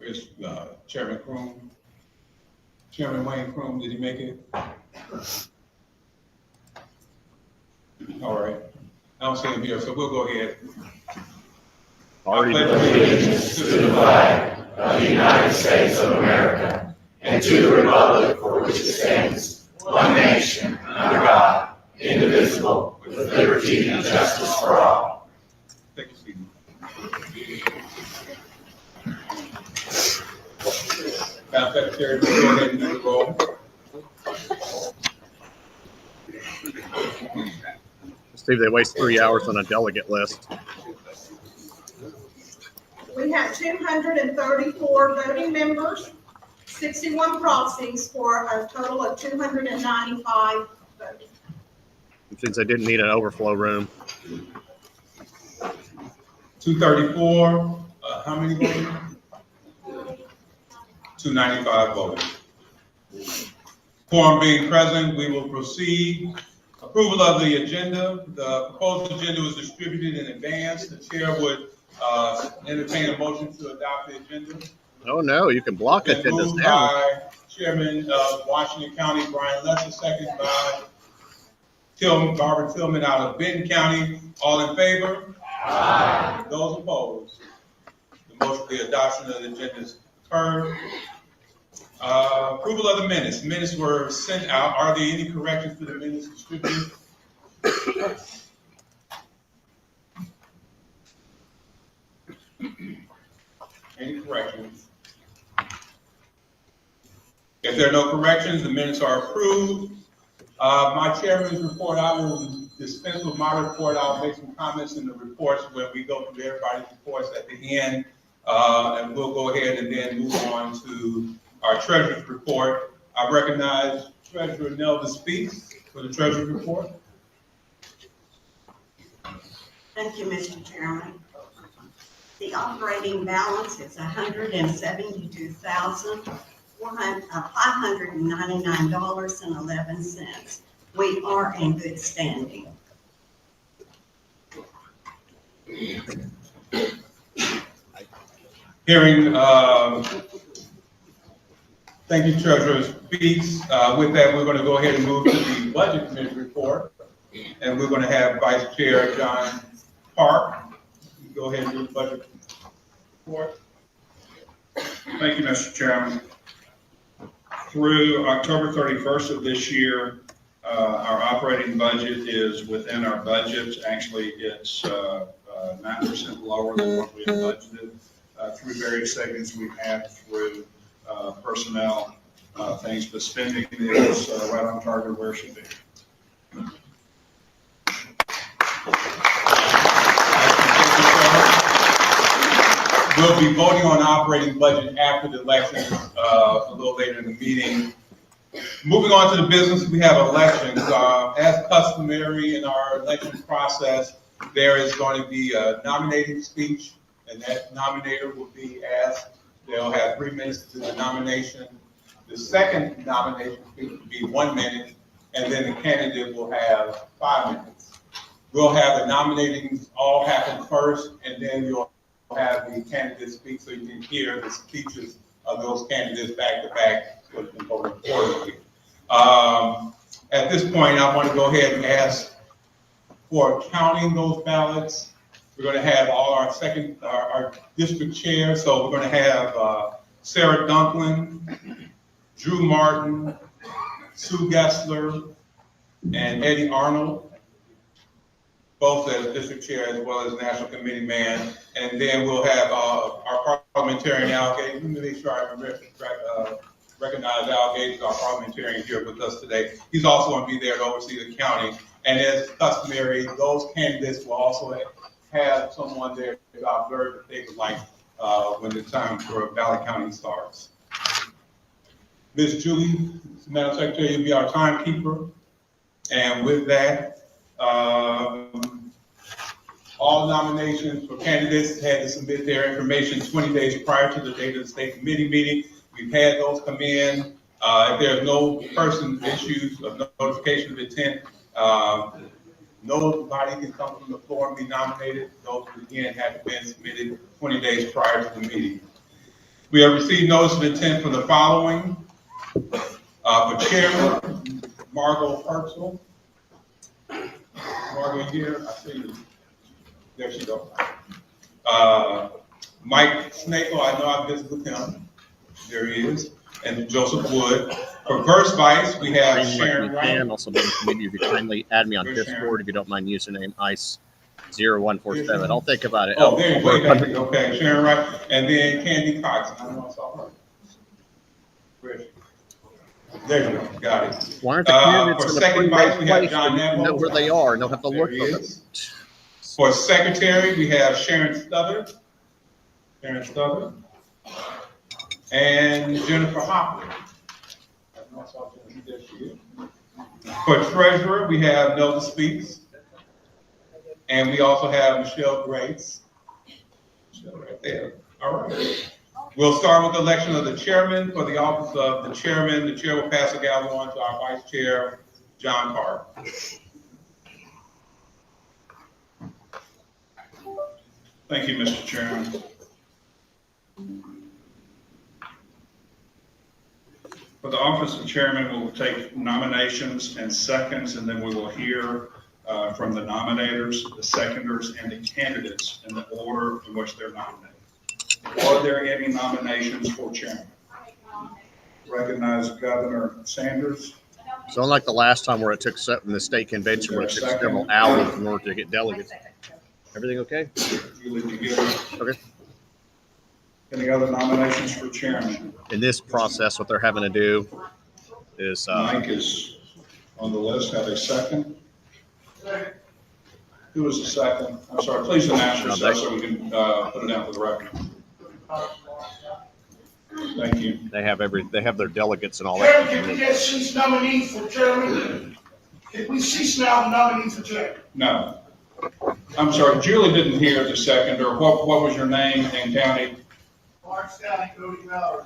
Chris, Chairman Croom. Chairman Wayne Croom, did he make it? All right. I don't see him here, so we'll go ahead. Already allegiance to the flag of the United States of America and to the republic for which it stands, one nation, under God, indivisible, with liberty and justice for all. Thank you, Stephen. Madam Secretary, we'll go ahead and do the roll. Steve, they waste 3 hours on a delegate list. We have 234 voting members, 61 proxies for a total of 295 voting. Since they didn't need an overflow room. 234, how many voting? 295 voting. Quorum being present, we will proceed. Approval of the agenda. The proposed agenda was distributed in advance. The chair would entertain a motion to adopt the agenda. Oh no, you can block Been agendas moved now. by Chairman of Washington County, Brian Lester, second by Barbara Tillman out of Benton County. All in favor? Aye. Those opposed? The motion, the adoption of the agenda is heard. Approval of the minutes. Minutes were sent out. Are there any corrections to the minutes distributed? Any corrections? If there are no corrections, the minutes are approved. My chairman's report, I will dispense with my report. I'll make some comments in the reports when we go through everybody's reports at the end. And we'll go ahead and then move on to our treasurer's report. I recognize Treasurer Nelda Speaks for the treasurer's report. Thank you, Mr. Chairman. The operating balance is $172,599.11. We are in good standing. Hearing, thank you, Treasurer Speaks. With that, we're going to go ahead and move to the Budget Committee report. And we're going to have Vice Chair John Park. Go ahead and do the budget report. Thank you, Mr. Chairman. Through October 31st of this year, our operating budget is within our budget. Actually, it's 9% lower than what we had budgeted through various savings we've had through personnel things, but spending is right on target where it should be. We'll be voting on the operating budget after the election, a little later in the meeting. Moving on to the business, we have elections. As customary in our election process, there is going to be a nominating speech, and that nominator will be asked. They'll have 3 minutes to do the nomination. The second nomination speech will be 1 minute, and then the candidate will have 5 minutes. We'll have the nominating all happen first, and then you'll have the candidates speak so you can hear the speeches of those candidates back to back so you can vote accordingly. At this point, I want to go ahead and ask for counting those ballots. We're going to have all our our district chairs. So we're going to have Sarah Dunklin, Drew Martin, Sue Gessler, and Eddie Arnold, both as district chair as well as national committee man. And then we'll have our parliamentarian Al Gates. Let me make sure I recognize Al Gates, our parliamentarian here with us today. He's also going to be there to oversee the county. And as customary, those candidates will also have someone there to observe if they would like when the time for ballot counting starts. Ms. Julie, Madam Secretary, you'll be our timekeeper. And with that, all nominations for candidates had to submit their information 20 days prior to the date of the state committee meeting. We've had those come in. If there's no person issues of notification of intent, nobody can come from the floor and be nominated. Those again have been submitted 20 days prior to the meeting. We have received notice of intent for the following. For chairman, Margot Herschel. Margot, you here? I see you. There she goes. Mike Snakel, I know I visited with him. There he is. And Joseph Wood. For first vice, we have Sharon Wright. And also, maybe if you kindly add me on Discord, if you don't mind, username ICE0147. I'll think about it. Oh, there you go. Okay, Sharon Wright. And then Candy Cox. I don't know, I saw her. Where is she? There you go. Got it. Why aren't the candidates For in the second pre-race vice, we have place? John You Neville. know where they are, and they'll have to look There he for them. is. For secretary, we have Sharon Stothard. Sharon Stothard. And Jennifer Hopley. There she is. For treasurer, we have Nelda Speaks. And we also have Michelle Grace. Michelle right there. All right. We'll start with the election of the chairman. For the office of the chairman, the chair will pass the gavel on to our vice chair, John Carter. Thank you, Mr. Chairman. For the office of chairman, we will take nominations and seconds, and then we will hear from the nominators, the seconders, and the candidates in the order in which they're nominated. Are there any nominations for chairman? Recognize Governor Sanders. So unlike the last time where it took in the state convention where it took several hours in order to get delegates. Everything okay? Julie, do you get it? Okay. Any other nominations for chairman? In this process, what they're having to do is Mike is on the list. Have a second? Who is the second? I'm sorry, please announce yourself so we can put it down for the record. Thank you. they have their delegates and all Chairman, that. can we get cease nominee for chairman? Can we cease now the nominee for chairman? No. I'm sorry, Julie didn't hear the second, or what was your name and county? Mark County, Cody Ballard.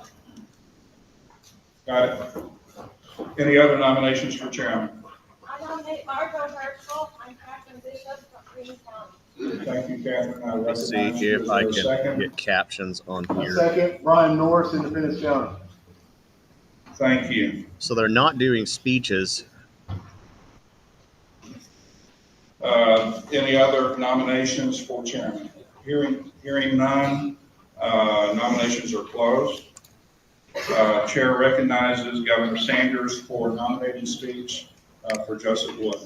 Got it. Any other nominations for chairman? I nominate Margot Herschel. I'm Catherine Bishop from Green County. Thank you, Catherine. I Let's see recognize you. if Is I there a can second? get captions on here. Second, Brian Norris, Independence County. Thank you. So they're not doing speeches. Any other nominations for chairman? Hearing none, nominations are closed. Chair recognizes Governor Sanders for nominating speech for Joseph Wood.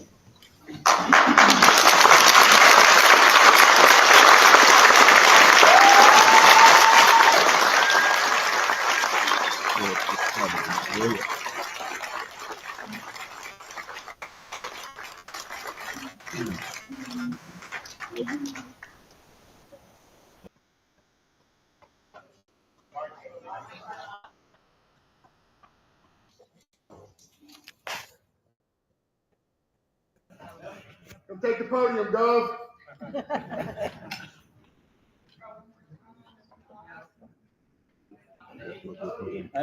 Come take the podium, Gov.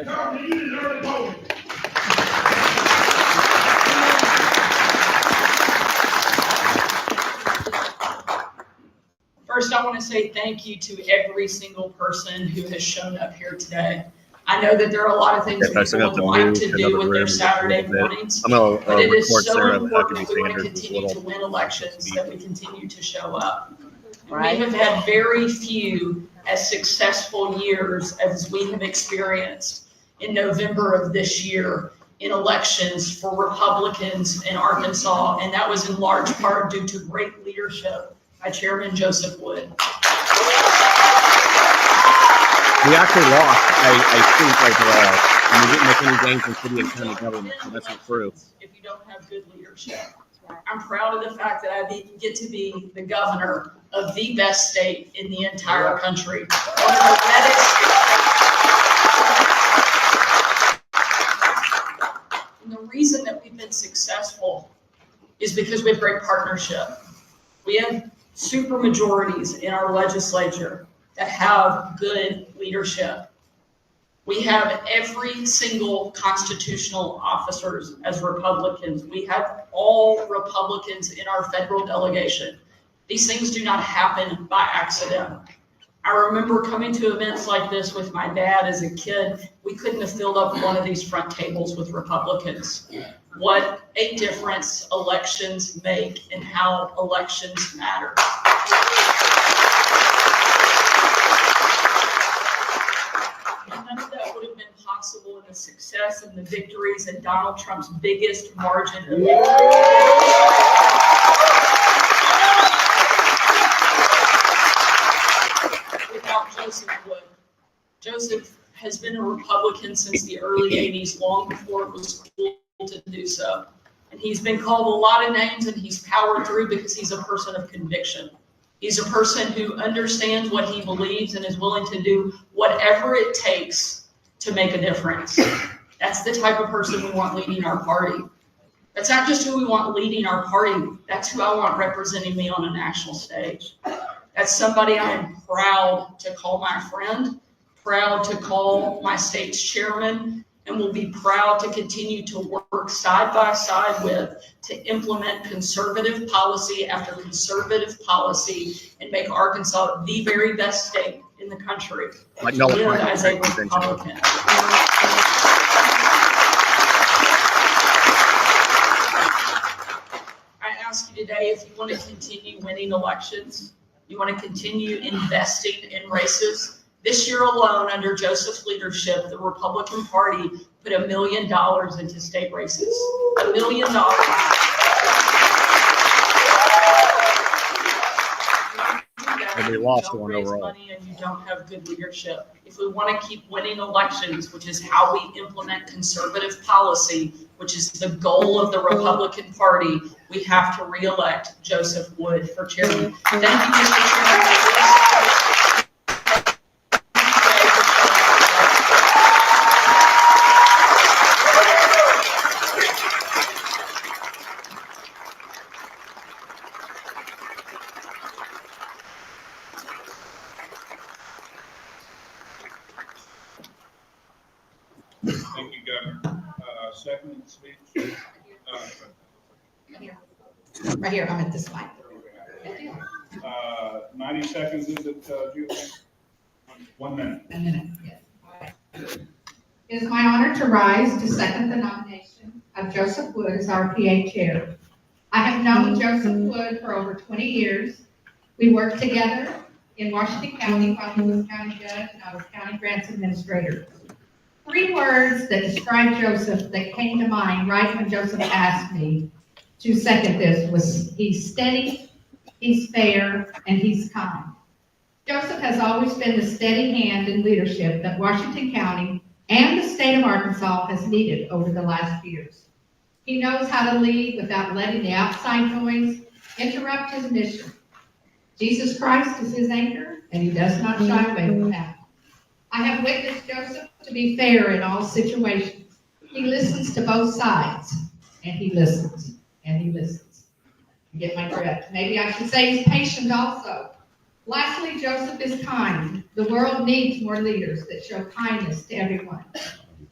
Governor, you deserve the vote. First, I want to say thank you to every single person who has shown up here today. I know that there are a lot of things people would like to do with their Saturday mornings, I'm going but it to is record so Sarah important Huckabee if we want to Sanders' continue to little. win elections that we continue to show up. We have had very few as successful years as we have experienced in November of this year in elections for Republicans in Arkansas, and that was in large part due to great leadership by Chairman Joseph Wood. We actually lost a seat overall, and we didn't make any gains in city and county government, so that's not true. If you don't have good leadership. I'm proud of the fact that I get to be the governor of the best state in the entire country. One of the reddest. And the reason that we've been successful is because we have great partnership. We have super majorities in our legislature that have good leadership. We have every single constitutional officers as Republicans. We have all Republicans in our federal delegation. These things do not happen by accident. I remember coming to events like this with my dad as a kid. We couldn't have filled up one of these front tables with Republicans. What a difference elections make and how elections matter. None of that would have been possible in the success and the victories and Donald Trump's biggest margin of without Joseph Wood. Joseph has been a Republican since the early 80s, long before it was cool to do so. And he's been called a lot of names, and he's powered through because he's a person of conviction. He's a person who understands what he believes and is willing to do whatever it takes to make a difference. That's the type of person we want leading our party. That's not just who we want leading our party. That's who I want representing me on a national stage. That's somebody I am proud to call my friend, proud to call my state's chairman, and will be proud to continue to work side by side with to implement conservative policy after conservative policy and make Arkansas the very best state in the country. Like to live as a Republican. I ask you today if you want to continue winning elections, you want to continue investing in races. This year alone, under Joseph's leadership, the Republican Party put $1 million into state races. $1 million. And we lost one overall. Money and you don't have good leadership. If we want to keep winning elections, which is how we implement conservative policy, which is the goal of the Republican Party, we have to re-elect Joseph Wood for chairman. Thank you, Mr. Chairman. Thank you, Governor. Second speech? Right here, I'm at this mic. 90 seconds, is it, Julie? 1 minute. A minute, yes. All right. It is my honor to rise to second the nomination of Joseph Wood as our PA chair. I have known Joseph Wood for over 20 years. We worked together in Washington County while he was county judge and I was county grants administrator. 3 words that describe Joseph that came to mind right when Joseph asked me to second this was he's steady, he's fair, and he's kind. Joseph has always been the steady hand in leadership that Washington County and the state of Arkansas has needed over the last years. He knows how to lead without letting the outside noise interrupt his mission. Jesus Christ is his anchor, and he does not shy away from that. I have witnessed Joseph to be fair in all situations. He listens to both sides, and he listens, and he listens. I get my breath. Maybe I should say he's patient also. Lastly, Joseph is kind. The world needs more leaders that show kindness to everyone.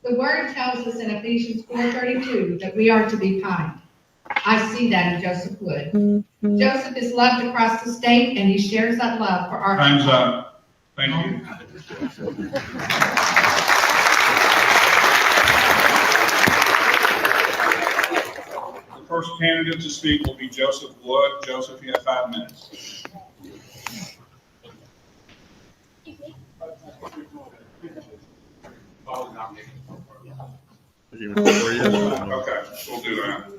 The word tells us in Ephesians 4:32 that we are to be kind. I see that in Joseph Wood. Joseph is loved across the state, and he shares that love for our. Time's up. Thank you. The first candidate to speak will be Joseph Wood. Joseph, you have 5 minutes. Okay, we'll do that.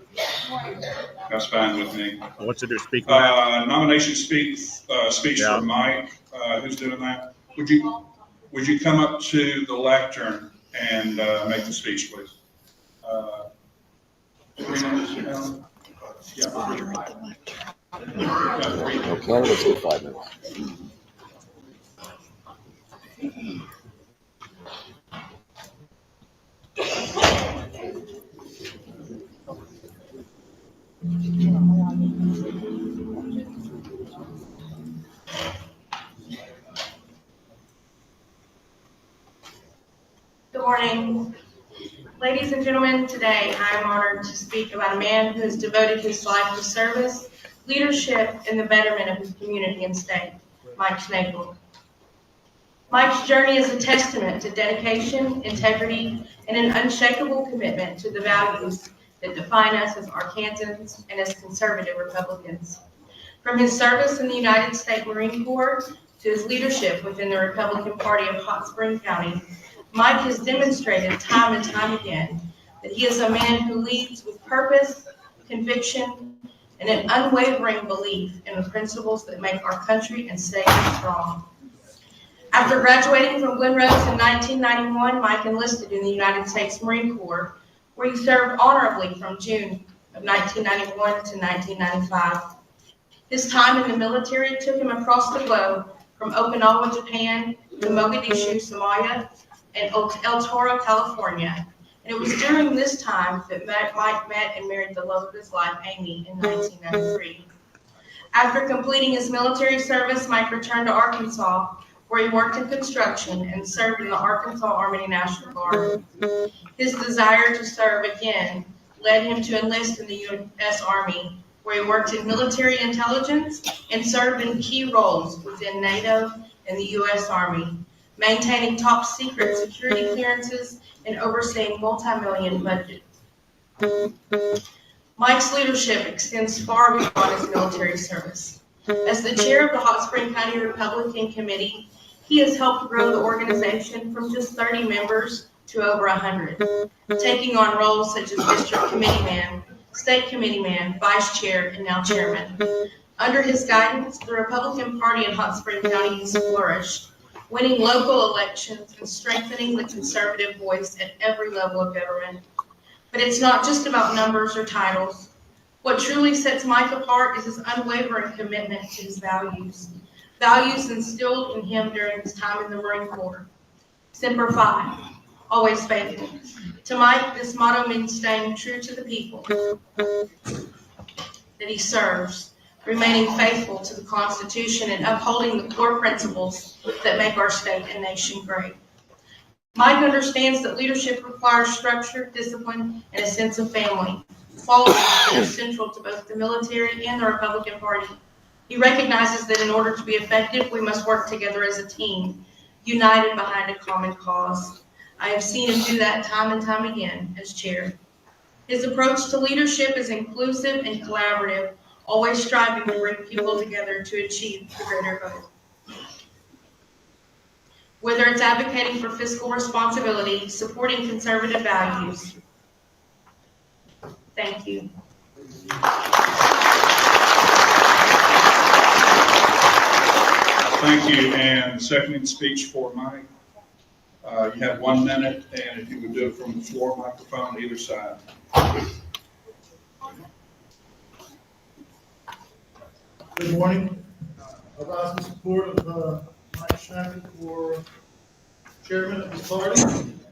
That's fine with me. What's it, speak? Nomination speech Yeah. for Mike. Who's doing that? Would you come up to the lectern and make the speech, please? 3 minutes, Alan? Yeah. Okay, let's do 5 minutes. Good morning. Ladies and gentlemen, today I am honored to speak about a man who has devoted his life to service, leadership, and the betterment of his community and state, Mike Snavely. Mike's journey is a testament to dedication, integrity, and an unshakable commitment to the values that define us as Arkansans and as conservative Republicans. From his service in the United States Marine Corps to his leadership within the Republican Party of Hot Spring County, Mike has demonstrated time and time again that he is a man who leads with purpose, conviction, and an unwavering belief in the principles that make our country and state strong. After graduating from Glen Rose in 1991, Mike enlisted in the United States Marine Corps, where he served honorably from June of 1991 to 1995. His time in the military took him across the globe, from Okinawa, Japan, to Mogadishu, Somalia, and El Toro, California. And it was during this time that Mike met and married the love of his life, Amy, in 1993. After completing his military service, Mike returned to Arkansas, where he worked in construction and served in the Arkansas Army National Guard. His desire to serve again led him to enlist in the U.S. Army, where he worked in military intelligence and served in key roles within NATO and the U.S. Army, maintaining top secret security clearances and overseeing multi-million budgets. Mike's leadership extends far beyond his military service. As the chair of the Hot Spring County Republican Committee, he has helped grow the organization from just 30 members to over 100, taking on roles such as district committeeman, state committeeman, vice chair, and now chairman. Under his guidance, the Republican Party in Hot Spring County has flourished, winning local elections and strengthening the conservative voice at every level of government. But it's not just about numbers or titles. What truly sets Mike apart is his unwavering commitment to his values. Values instilled in him during his time in the Marine Corps. Semper Fi, always faithful. To Mike, this motto means staying true to the people that he serves, remaining faithful to the Constitution, and upholding the core principles that make our state and nation great. Mike understands that leadership requires structure, discipline, and a sense of family, qualities that are central to both the military and the Republican Party. He recognizes that in order to be effective, we must work together as a team, united behind a common cause. I have seen him do that time and time again as chair. His approach to leadership is inclusive and collaborative, always striving to bring people together to achieve the greater good. Whether it's advocating for fiscal responsibility, supporting conservative values. Thank you. Thank you. And seconding speech for Mike. You have 1 minute, and if you would do it from the floor microphone either side. Good morning. I rise in support of Mike Schneider for chairman of this party.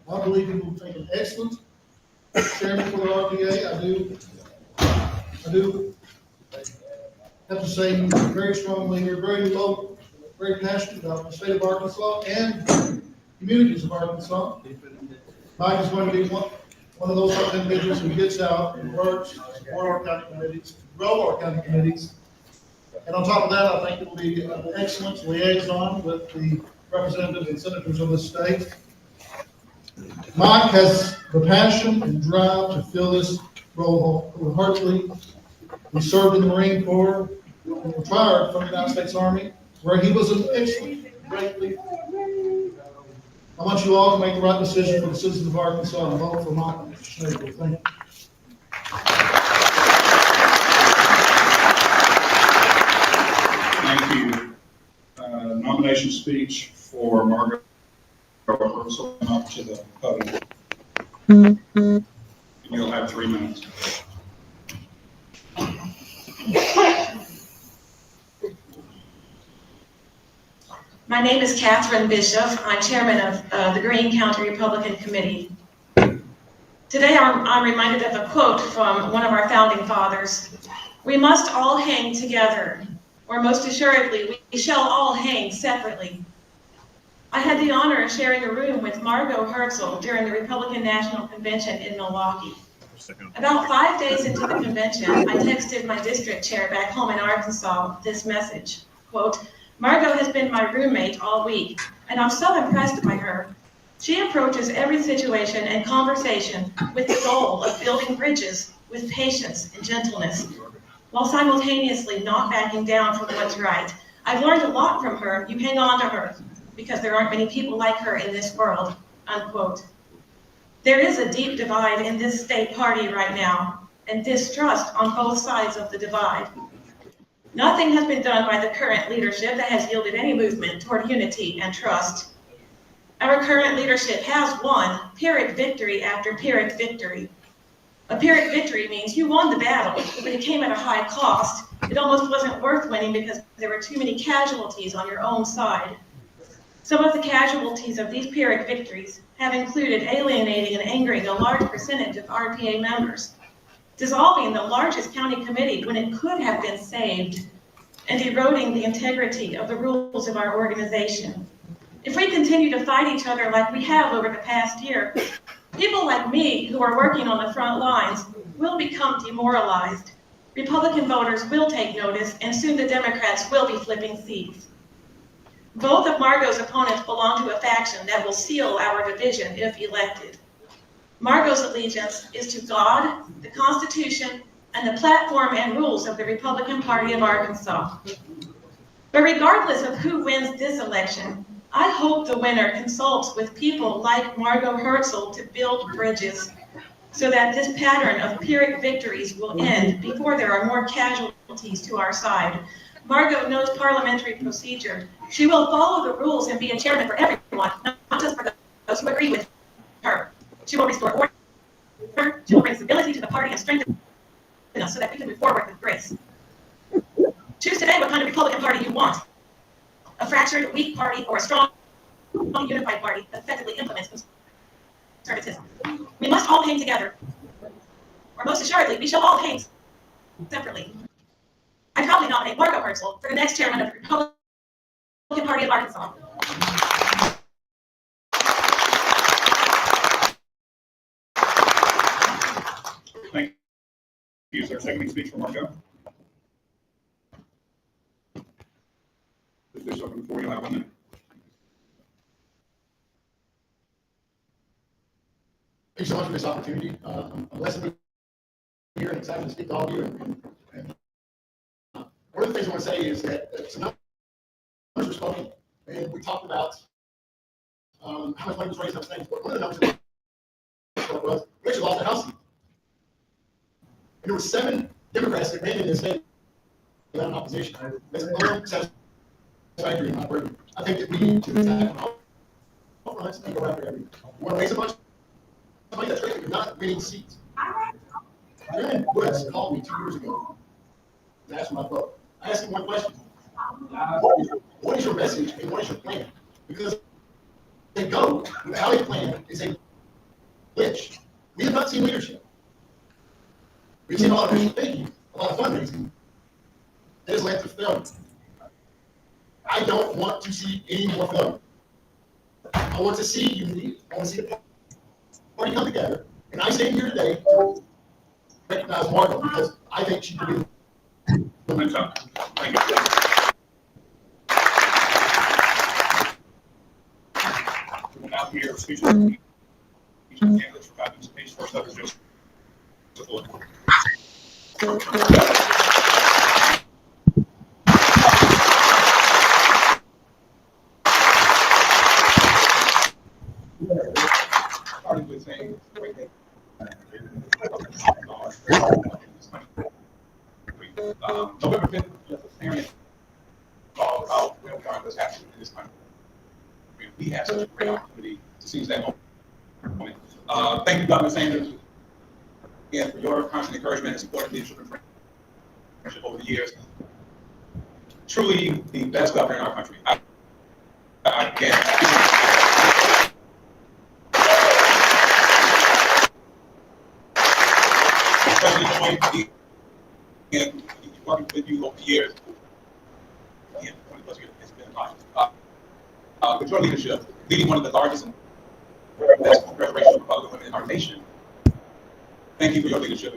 I believe he will take an excellent chairman for the RPA. I do have to say he's a very strong leader, very local, very passionate about the state of Arkansas and communities of Arkansas. Mike is going to be one of those individuals who gets out and works to support our county committees, to grow our county committees. And on top of that, I think it will be an excellent liaison with the representatives and senators of the state. Mike has the passion and drive to fill this role wholeheartedly. He served in the Marine Corps and retired from the United States Army, where he was an excellent, great leader. I want you all to make the right decision for the citizens of Arkansas and vote for Mike Schneider. Thank you. Thank you. Nomination speech for Margaret Herschel up to the podium. You'll have 3 minutes. My name is Catherine Bishop. I'm chairman of the Greene County Republican Committee. Today I'm reminded of a quote from one of our founding fathers. We must all hang together, or most assuredly, we shall all hang separately. I had the honor of sharing a room with Margot Herschel during the Republican National Convention in Milwaukee. About 5 days into the convention, I texted my district chair back home in Arkansas this message, quote, Margot has been my roommate all week. and I'm so impressed by her. She approaches every situation and conversation with the goal of building bridges with patience and gentleness, while simultaneously not backing down from what's right. I've learned a lot from her. You hang on to her, because there aren't many people like her in this world, unquote. There is a deep divide in this state party right now, and distrust on both sides of the divide. Nothing has been done by the current leadership that has yielded any movement toward unity and trust. Our current leadership has won Pyrrhic victory after Pyrrhic victory. A Pyrrhic victory means you won the battle, but it came at a high cost. It almost wasn't worth winning because there were too many casualties on your own side. Some of the casualties of these Pyrrhic victories have included alienating and angering a large percentage of RPA members, dissolving the largest county committee when it could have been saved, and eroding the integrity of the rules of our organization. If we continue to fight each other like we have over the past year, people like me who are working on the front lines will become demoralized. Republican voters will take notice, and soon the Democrats will be flipping seats. Both of Margot's opponents belong to a faction that will seal our division if elected. Margot's allegiance is to God, the Constitution, and the platform and rules of the Republican Party of Arkansas. But regardless of who wins this election, I hope the winner consults with people like Margot Herzl to build bridges so that this pattern of Pyrrhic victories will end before there are more casualties to our side. Margot knows parliamentary procedure. She will follow the rules and be a chairman for everyone, not just for those who agree with her. She will restore order, she will bring stability to the party and strengthen us so that we can move forward with grace. Choose today what kind of Republican Party you want. A fractured, weak party, or a strong, unified party that effectively implements conservatism. We must all hang together, or most assuredly, we shall all hang separately. I proudly nominate Margot Herzl for the next chairman of the Republican Party of Arkansas. Thank you. Is there a second speech for Margot? If there's something before you have 1 minute. Thanks so much for this opportunity. I'm blessed to be here and excited to speak to all of you. And one of the things I want to say is that some numbers were spoken, and we talked about how much money was raised on things. But one of the numbers was we actually lost a House seat. And there were 7 Democrats that ran in this state without an opposition. That's unsatisfactory in my opinion. I think that we need to attack all fronts and go after everything. We want to raise a bunch of money, that's great, but we're not winning seats. Chairman Woods called me 2 years ago and asked for my vote. I asked him one question. What is your message and what is your plan? Because they go without a plan is a glitch. We have not seen leadership. We've seen a lot of thinking, a lot of fundraising. That has led to failure. I don't want to see any more failure. I want to see unity. I want to see the party come together. And I stand here today to recognize Margot because I think she could be. Thank you. We will now hear speeches from each of the candidates for 5 minutes apiece. First up is Joseph Wood. Starting with saying, November 5th, just a serious call about where we are in this happening in this country. We have such a great opportunity to seize that moment. Thank you, Governor Sanders, again, for your constant encouragement and support of leadership and friendship over the years. Truly the best governor in our country. I can't. Especially and working with you over the years. Again, 20 plus years, it's been a lot. With your leadership, leading one of the largest and best preparation of Republican women in our nation. Thank you for your leadership.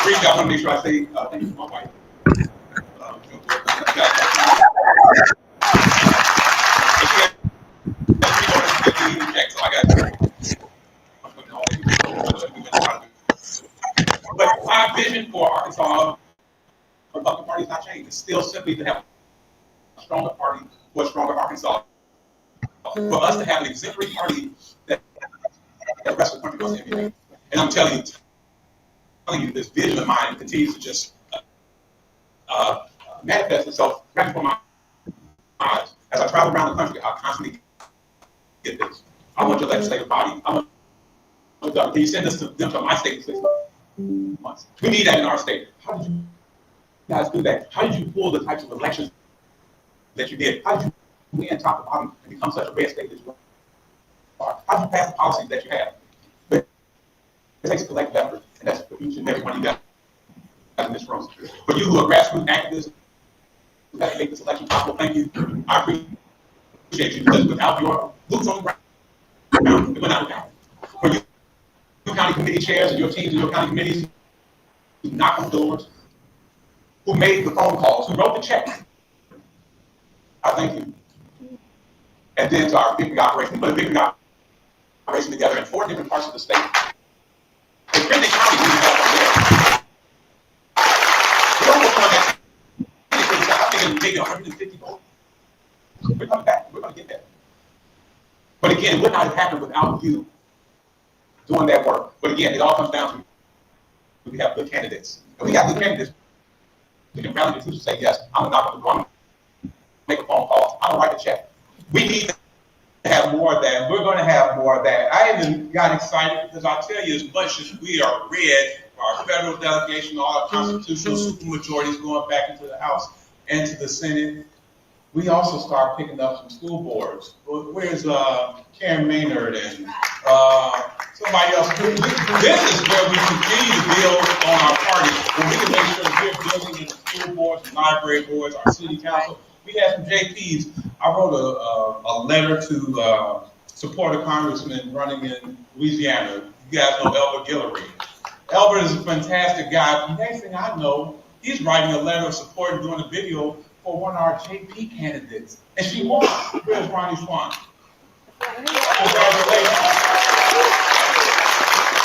Briefly, I want to make sure I say thank you to my wife. But our vision for Arkansas Republican Party has not changed. It's still simply to have a stronger party for a stronger Arkansas. For us to have an exemplary party that the rest of the country goes to emulate. And I'm telling you, this vision of mine continues to just manifest itself right before my eyes. As I travel around the country, I constantly get this. I want your legislative body. Can you send this to them to my state in 6 months? We need that in our state. How did you guys do that? How did you pull the types of elections that you did? How did you win top to bottom and become such a red state that you are? How did you pass the policies that you have? But it takes a collective effort, and that's for each and every one of you guys in this room. For you who are grassroots activists, who have to make this election possible, thank you. I appreciate you, because without your boots on the ground, it would not happen. For you county committee chairs and your teams and your county committees who knocked on doors, who made the phone calls, who wrote the check, I thank you. And then to our big operation, put a big operation together in 4 different parts of the state. In 50 counties, we have up there. We're almost on that. I think maybe 150 votes. We're coming back. We're going to get there. But again, it would not have happened without you doing that work. But again, it all comes down to we have good candidates. If we got good candidates, we can rally the troops and say, yes, I'm going to knock on the door, make a phone call, I'm going to write a check. We need to have more of that. We're going to have more of that. I even got excited because I tell you, as much as we are red, our federal delegation, all our constitutional supermajorities going back into the House and to the Senate, we also start picking up some school boards. Where's Karen Maynard and somebody else? This is where we continue to build on our party. When we can make sure that we're building in the school boards, and library boards, our city council. We have some JPs. I wrote a letter to support a congressman running in Louisiana. You guys know Elbert Guillory. Elbert is a fantastic guy. The next thing I know, he's writing a letter of support and doing a video for one of our JP candidates. And she won. Where's Ronnie Swan? Congratulations.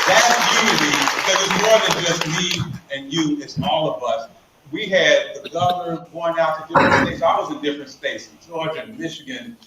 That's unity, because it's more than just me and you, it's all of us. We had the governor going out to different states. I was in different states, in Georgia, Michigan,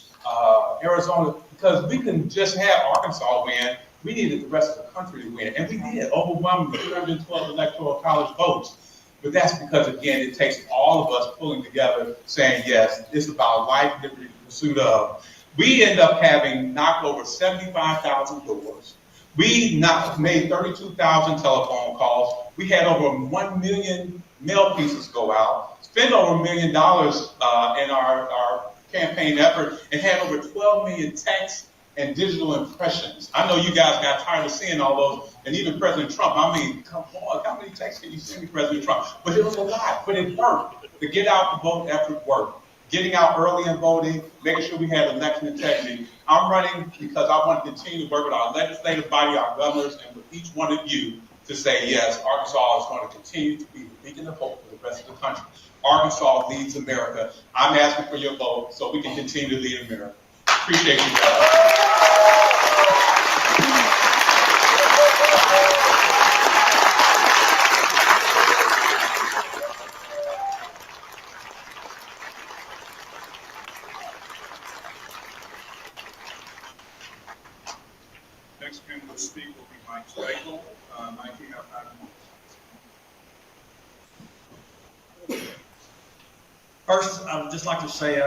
Arizona, because we couldn't just have Arkansas win. We needed the rest of the country to win. And we did, overwhelmingly, 312 electoral college votes. But that's because, again, it takes all of us pulling together, saying, yes, it's about life, liberty, pursuit of. We end up having knocked over 75,000 doors. We made 32,000 telephone calls. We had over 1 million mail pieces go out, spent over $1 million in our campaign effort, and had over 12 million texts and digital impressions. I know you guys got tired of seeing all those, and even President Trump. I mean, come on, how many texts can you send me, President Trump? But it was a lot, but it worked. To get out the vote effort worked. Getting out early and voting, making sure we had election integrity. I'm running because I want to continue to work with our legislative body, our governors, and with each one of you to say, yes, Arkansas is going to continue to be the beacon of hope for the rest of the country. Arkansas leads America. I'm asking for your vote so we can continue to lead America. Appreciate you guys. Next member to speak will be Mike Streichel. Mike, you have 5 minutes. First, I would just like to say,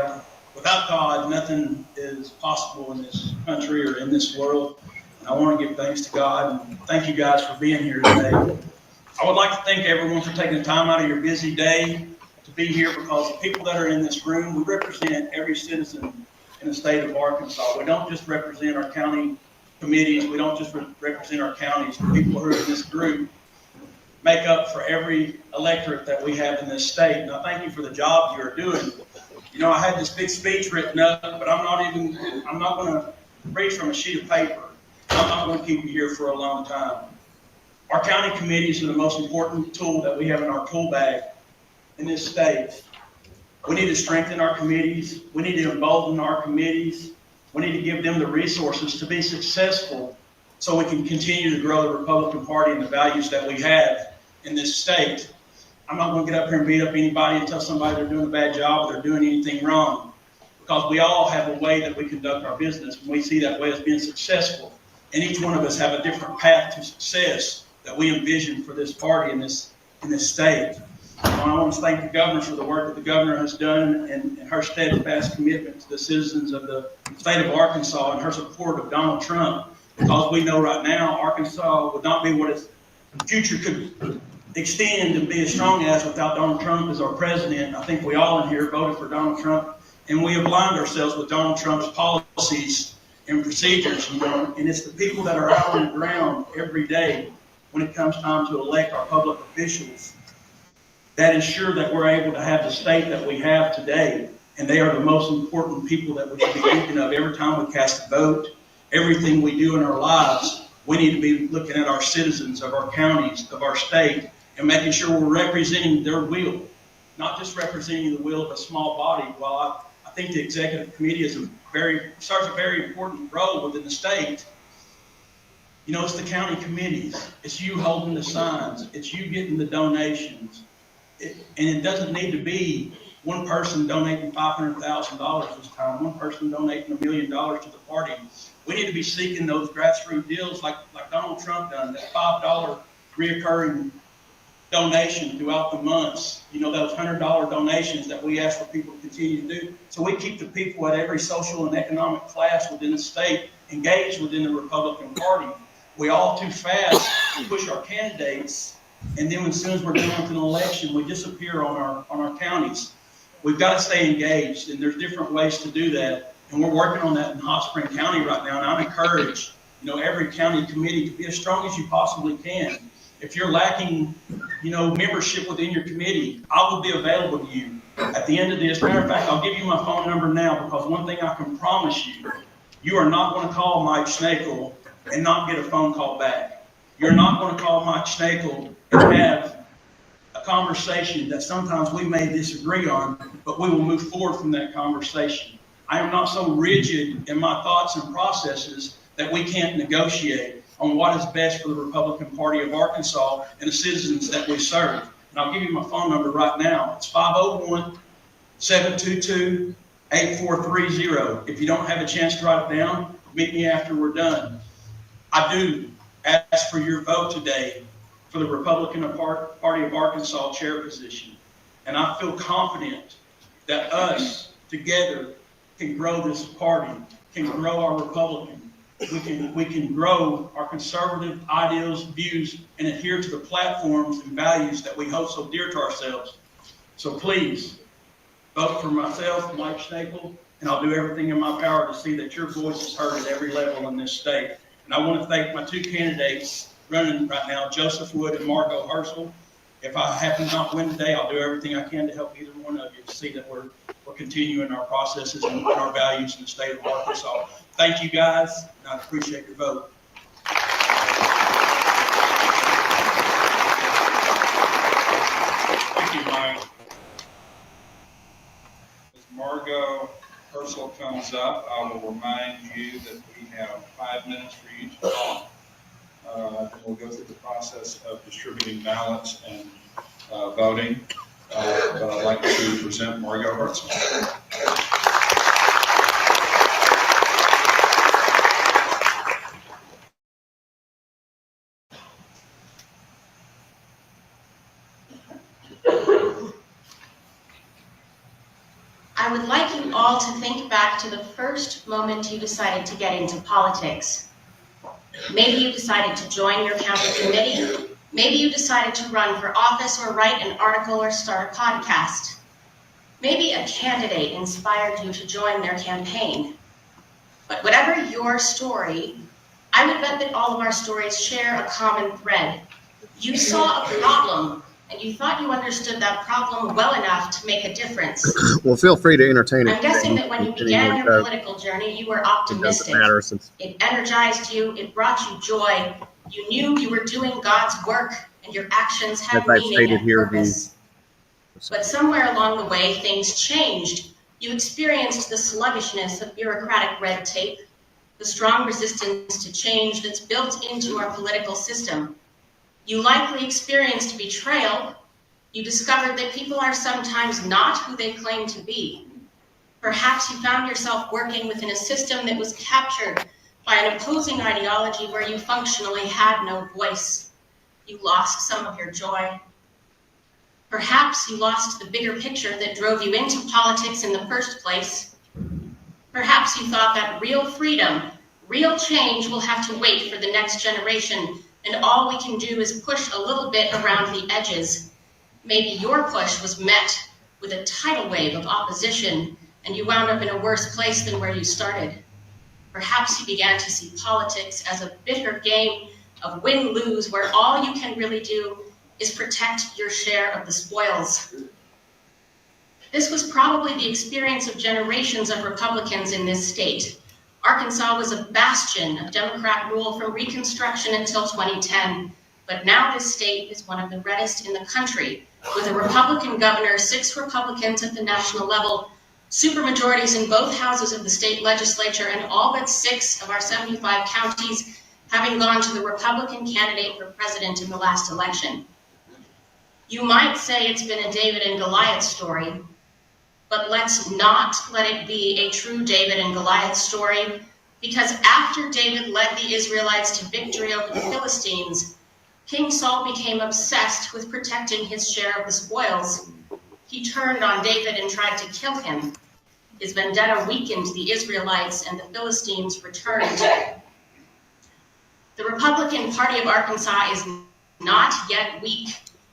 without God, nothing is possible in this country or in this world. And I want to give thanks to God and thank you guys for being here today. I would like to thank everyone for taking time out of your busy day to be here, because the people that are in this room, we represent every citizen in the state of Arkansas. We don't just represent our county committees. We don't just represent our counties. The people who are in this group make up for every electorate that we have in this state. And I thank you for the job you're doing. You know, I had this big speech written up, but I'm not going to read from a sheet of paper. I'm not going to keep you here for a long time. Our county committees are the most important tool that we have in our tool bag in this state. We need to strengthen our committees. We need to embolden our committees. We need to give them the resources to be successful so we can continue to grow the Republican Party and the values that we have in this state. I'm not going to get up here and beat up anybody and tell somebody they're doing a bad job or they're doing anything wrong, because we all have a way that we conduct our business, and we see that way as being successful. And each one of us have a different path to success that we envision for this party in this state. I want to thank the governor for the work that the governor has done and her steadfast commitment to the citizens of the state of Arkansas and her support of Donald Trump, because we know right now Arkansas would not be what its future could extend and be as strong as without Donald Trump as our president. I think we all in here voted for Donald Trump, and we have aligned ourselves with Donald Trump's policies and procedures, and it's the people that are out on the ground every day when it comes time to elect our public officials that ensure that we're able to have the state that we have today. And they are the most important people that we should be thinking of every time we cast a vote. Everything we do in our lives, we need to be looking at our citizens of our counties, of our state, and making sure we're representing their will, not just representing the will of a small body. While I think the executive committee serves a very important role within the state, it's the county committees. It's you holding the signs. It's you getting the donations. And it doesn't need to be one person donating $500,000 this time, one person donating $1 million to the party. We need to be seeking those grassroots deals like Donald Trump done, that $5 reoccurring donation throughout the months, those $100 donations that we ask for people to continue to do. So we keep the people at every social and economic class within the state engaged within the Republican Party. We all too fast push our candidates, and then as soon as we're done with an election, we disappear on our counties. We've got to stay engaged, and there's different ways to do that. And we're working on that in Hot Spring County right now, and I'm encouraged, every county committee to be as strong as you possibly can. If you're lacking, membership within your committee, I will be available to you at the end of this. Matter of fact, I'll give you my phone number now, because one thing I can promise you, you are not going to call Mike Schnakel and not get a phone call back. You're not going to call Mike Schnakel and have a conversation that sometimes we may disagree on, but we will move forward from that conversation. I am not so rigid in my thoughts and processes that we can't negotiate on what is best for the Republican Party of Arkansas and the citizens that we serve. And I'll give you my phone number right now. It's 501-722-8430. If you don't have a chance to write it down, meet me after we're done. I do ask for your vote today for the Republican Party of Arkansas chair position. And I feel confident that us together can grow this party, can grow our Republican. We can grow our conservative ideals, views, and adhere to the platforms and values that we hold so dear to ourselves. So please, vote for myself, Mike Schnakel, and I'll do everything in my power to see that your voice is heard at every level in this state. And I want to thank my two candidates running right now, Joseph Wood and Margot Herschel. If I happen to not win today, I'll do everything I can to help either one of you to see that we're continuing our processes and our values in the state of Arkansas. Thank you, guys, and I appreciate your vote. Thank you, Mike. As Margot Herschel comes up, I will remind you that we have 5 minutes for you to talk. And we'll go through the process of distributing ballots and voting. But I'd like to present Margot Herschel. I would like you all to think back to the first moment you decided to get into politics. Maybe you decided to join your county committee. Maybe you decided to run for office or write an article or start a podcast. Maybe a candidate inspired you to join their campaign. But whatever your story, I would bet that all of our stories share a common thread. You saw a problem, and you thought you understood that problem well enough to make a difference. Well, feel free to entertain it. I'm guessing that when you began your political journey, you were optimistic. It doesn't matter since It energized you, it brought you joy. You knew you were doing God's work, and your actions had as I've meaning stated and here, purpose. But somewhere along the way, things changed. You experienced the sluggishness of bureaucratic red tape, the strong resistance to change that's built into our political system. You likely experienced betrayal. You discovered that people are sometimes not who they claim to be. Perhaps you found yourself working within a system that was captured by an opposing ideology where you functionally had no voice. You lost some of your joy. Perhaps you lost the bigger picture that drove you into politics in the first place. Perhaps you thought that real freedom, real change will have to wait for the next generation, and all we can do is push a little bit around the edges. Maybe your push was met with a tidal wave of opposition, and you wound up in a worse place than where you started. Perhaps you began to see politics as a bitter game of win-lose, where all you can really do is protect your share of the spoils. This was probably the experience of generations of Republicans in this state. Arkansas was a bastion of Democrat rule from Reconstruction until 2010, but now this state is one of the reddest in the country, with a Republican governor, 6 Republicans at the national level, supermajorities in both houses of the state legislature, and all but 6 of our 75 counties having gone to the Republican candidate for president in the last election. You might say it's been a David and Goliath story, but let's not let it be a true David and Goliath story, because after David led the Israelites to victory over the Philistines, King Saul became obsessed with protecting his share of the spoils. He turned on David and tried to kill him. His vendetta weakened the Israelites, and the Philistines returned. The Republican Party of Arkansas is not yet weak,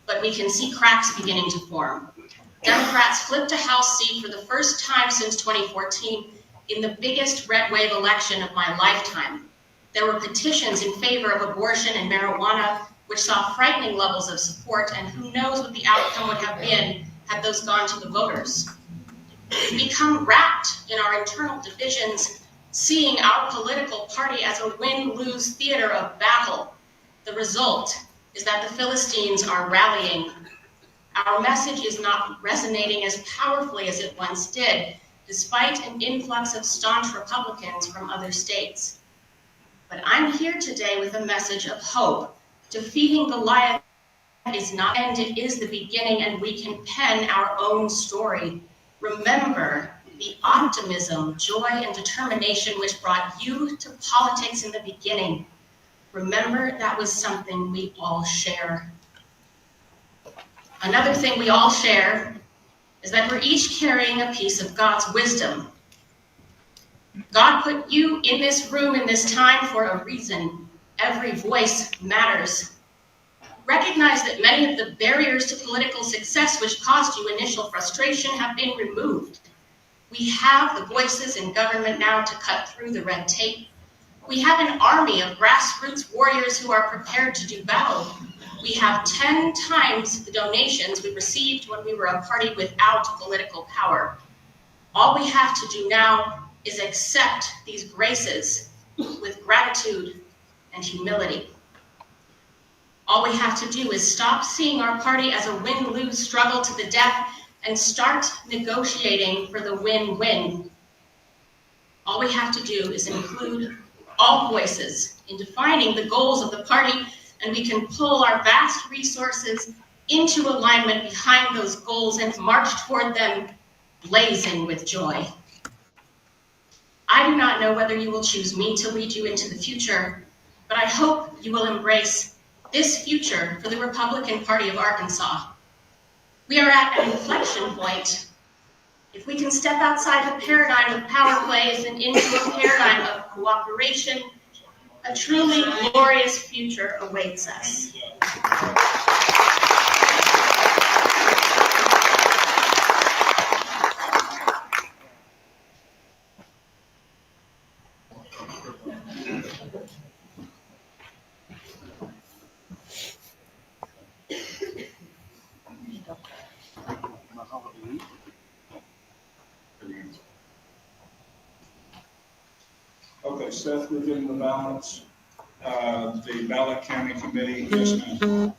but we can see cracks beginning to form. Democrats flipped a House seat for the first time since 2014 in the biggest red wave election of my lifetime. There were petitions in favor of abortion and marijuana, which saw frightening levels of support, and who knows what the outcome would have been had those gone to the voters. We've become wrapped in our internal divisions, seeing our political party as a win-lose theater of battle. The result is that the Philistines are rallying. Our message is not resonating as powerfully as it once did, despite an influx of staunch Republicans from other states. But I'm here today with a message of hope. Defeating Goliath is not the end, it is the beginning, and we can pen our own story. Remember the optimism, joy, and determination which brought you to politics in the beginning. Remember that was something we all share. Another thing we all share is that we're each carrying a piece of God's wisdom. God put you in this room in this time for a reason. Every voice matters. Recognize that many of the barriers to political success which caused you initial frustration have been removed. We have the voices in government now to cut through the red tape. We have an army of grassroots warriors who are prepared to do battle. We have 10 times the donations we received when we were a party without political power. All we have to do now is accept these graces with gratitude and humility. All we have to do is stop seeing our party as a win-lose struggle to the death and start negotiating for the win-win. All we have to do is include all voices in defining the goals of the party, and we can pull our vast resources into alignment behind those goals and march toward them blazing with joy. I do not know whether you will choose me to lead you into the future, but I hope you will embrace this future for the Republican Party of Arkansas. We are at an inflection point. If we can step outside the paradigm of power plays and into a paradigm of cooperation, a truly glorious future awaits us. Okay, Seth, within the balance, the ballot county committee, yes, ma'am.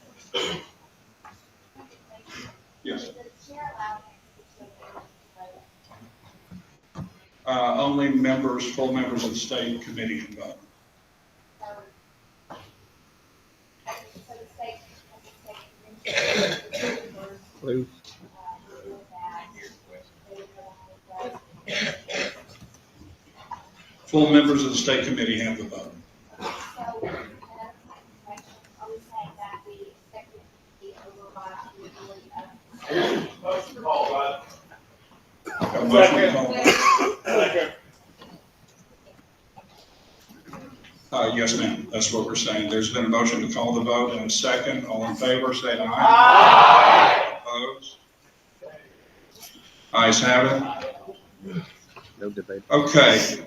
Yes. The chair only members, full members of the state committee can vote. Blue. Full members of the state committee have the vote. Motion called, right? Got a motion to call. Yes, ma'am. That's what we're saying. There's been a motion to call the vote and a second. All in favor, say aye. Aye. Opposed? Ayes have it. No debate. Okay.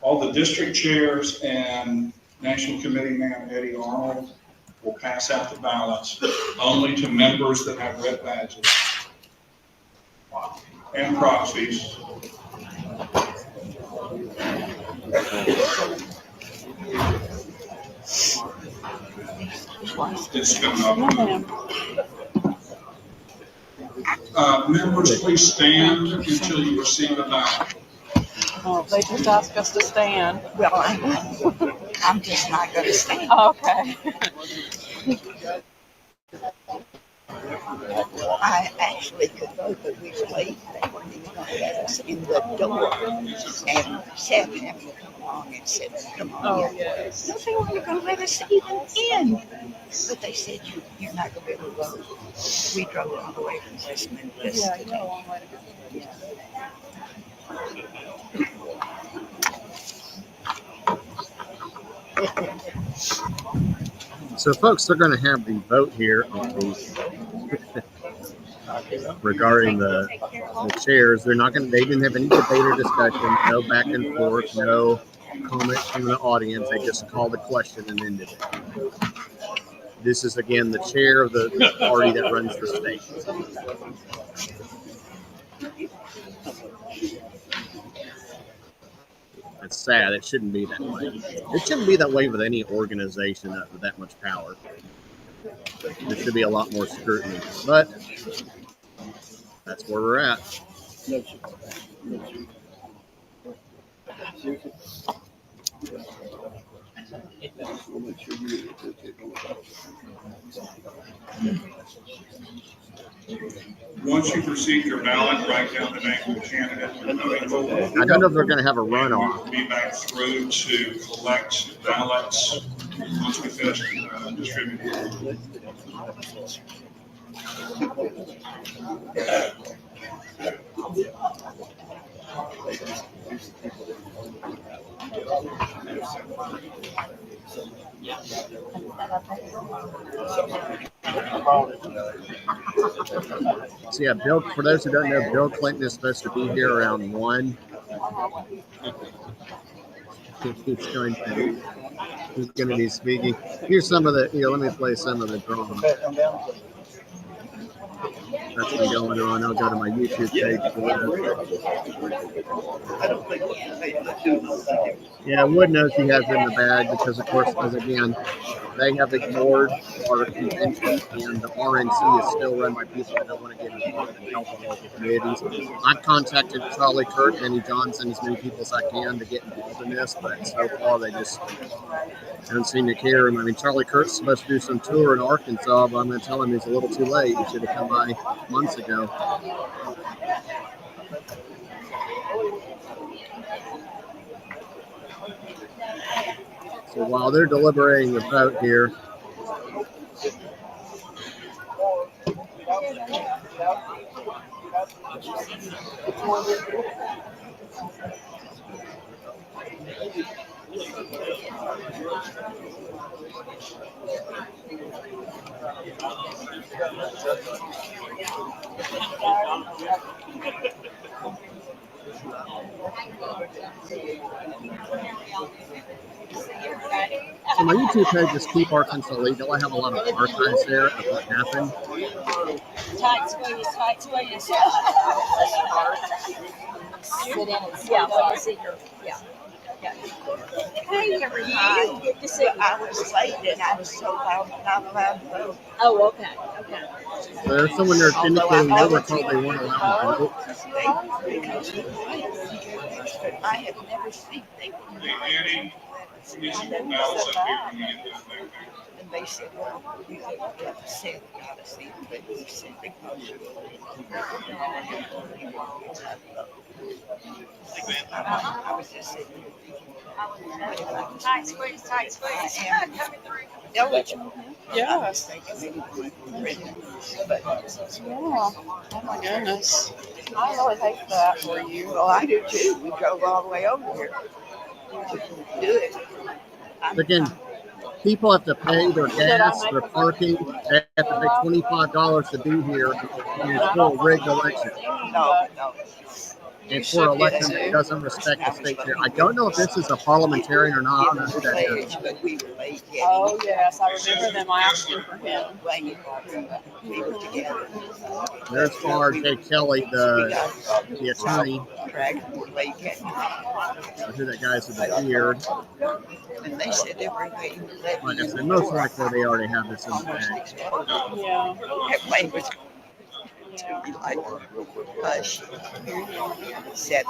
All the district chairs and National Committee Man Eddie Arnold will pass out the ballots only to members that have red badges and proxies. It's coming up. Members, please stand until you receive a ballot. Oh, they just asked us to stand. Well, I'm just not going to stand. Okay. I actually could vote, but we were late. They weren't even going to let us in the door. And Seth happened to come along and said, come on. Oh, in. yes. No, they weren't going to let us even in. But they said, you're not going to be able to vote. We drove all the way from West Memphis. Yeah, you got a long way to go. So, folks, they're going to have the vote here on the regarding the chairs. They're not going to. They didn't have any debate or discussion. No back and forth. No comments from the audience. They just called the question and ended it. This is again the chair of the party that runs the state. It's sad. It shouldn't be that way. It shouldn't be that way with any organization with that much power. There should be a lot more scrutiny. But that's where we're at. Once you've received your ballot, write down the name of the candidate you're voting for. I don't know if they're going to have a runoff. We'll be back through to collect ballots once we finish distributing. So yeah, Bill. For those who don't know, Bill Clinton is supposed to be here around 1. He's going to be speaking. Here's some of the. Let me play some of the drama. That's been going on. I'll go to my YouTube page for that. Yeah, Wood knows he has it in the bag because, of course, as again, they have ignored our convention, and the RNC is still run by people that don't want to get involved and help the local communities. I've contacted Charlie Kirk, Benny Johnson, as many people as I can to get involved in this, but so far they just don't seem to care. I mean, Charlie Kirk's supposed to do some tour in Arkansas, but I'm going to tell him he's a little too late. He should have come by months ago. So while they're deliberating the vote here, so my YouTube page is Keep Arkansas Legal. I have a lot of archives there of what happened. Tight squeeze, tight squeeze. Sit in and yeah, let me see your, yeah. Hey, everybody. Good to see you. I was late and I was told I was not allowed to vote. Oh, okay, okay. So there's someone there Although I indicating they know were it's told they weren't allowed to vote. because but I have never seen they were. Hey, Annie, get some ballots up here when you get those back there. And they said, well, you have to send, gotta see them, but you send the motion. I was just sitting here thinking. Tight squeeze, tight squeeze. Yeah. I was thinking maybe my friend, but. Yeah. Oh my goodness. I really hate that for you. Well, I do too. We drove all the way over here to do it. Again, people have to pay their gas, their parking. They have to pay $25 to be here, and it's for a rigged election. No. And for an election that doesn't respect the state chair. I don't know if this is a parliamentarian or not. I don't know who that is. But we were late getting. Oh, yes. I remember them asking for him. We were together. There's R.J. Kelly, the attorney. We're late getting. Who that guy's with the beard. And they said everything. Like I said, most likely they already have this in the bag. Yeah. Everybody was to be like, hush, said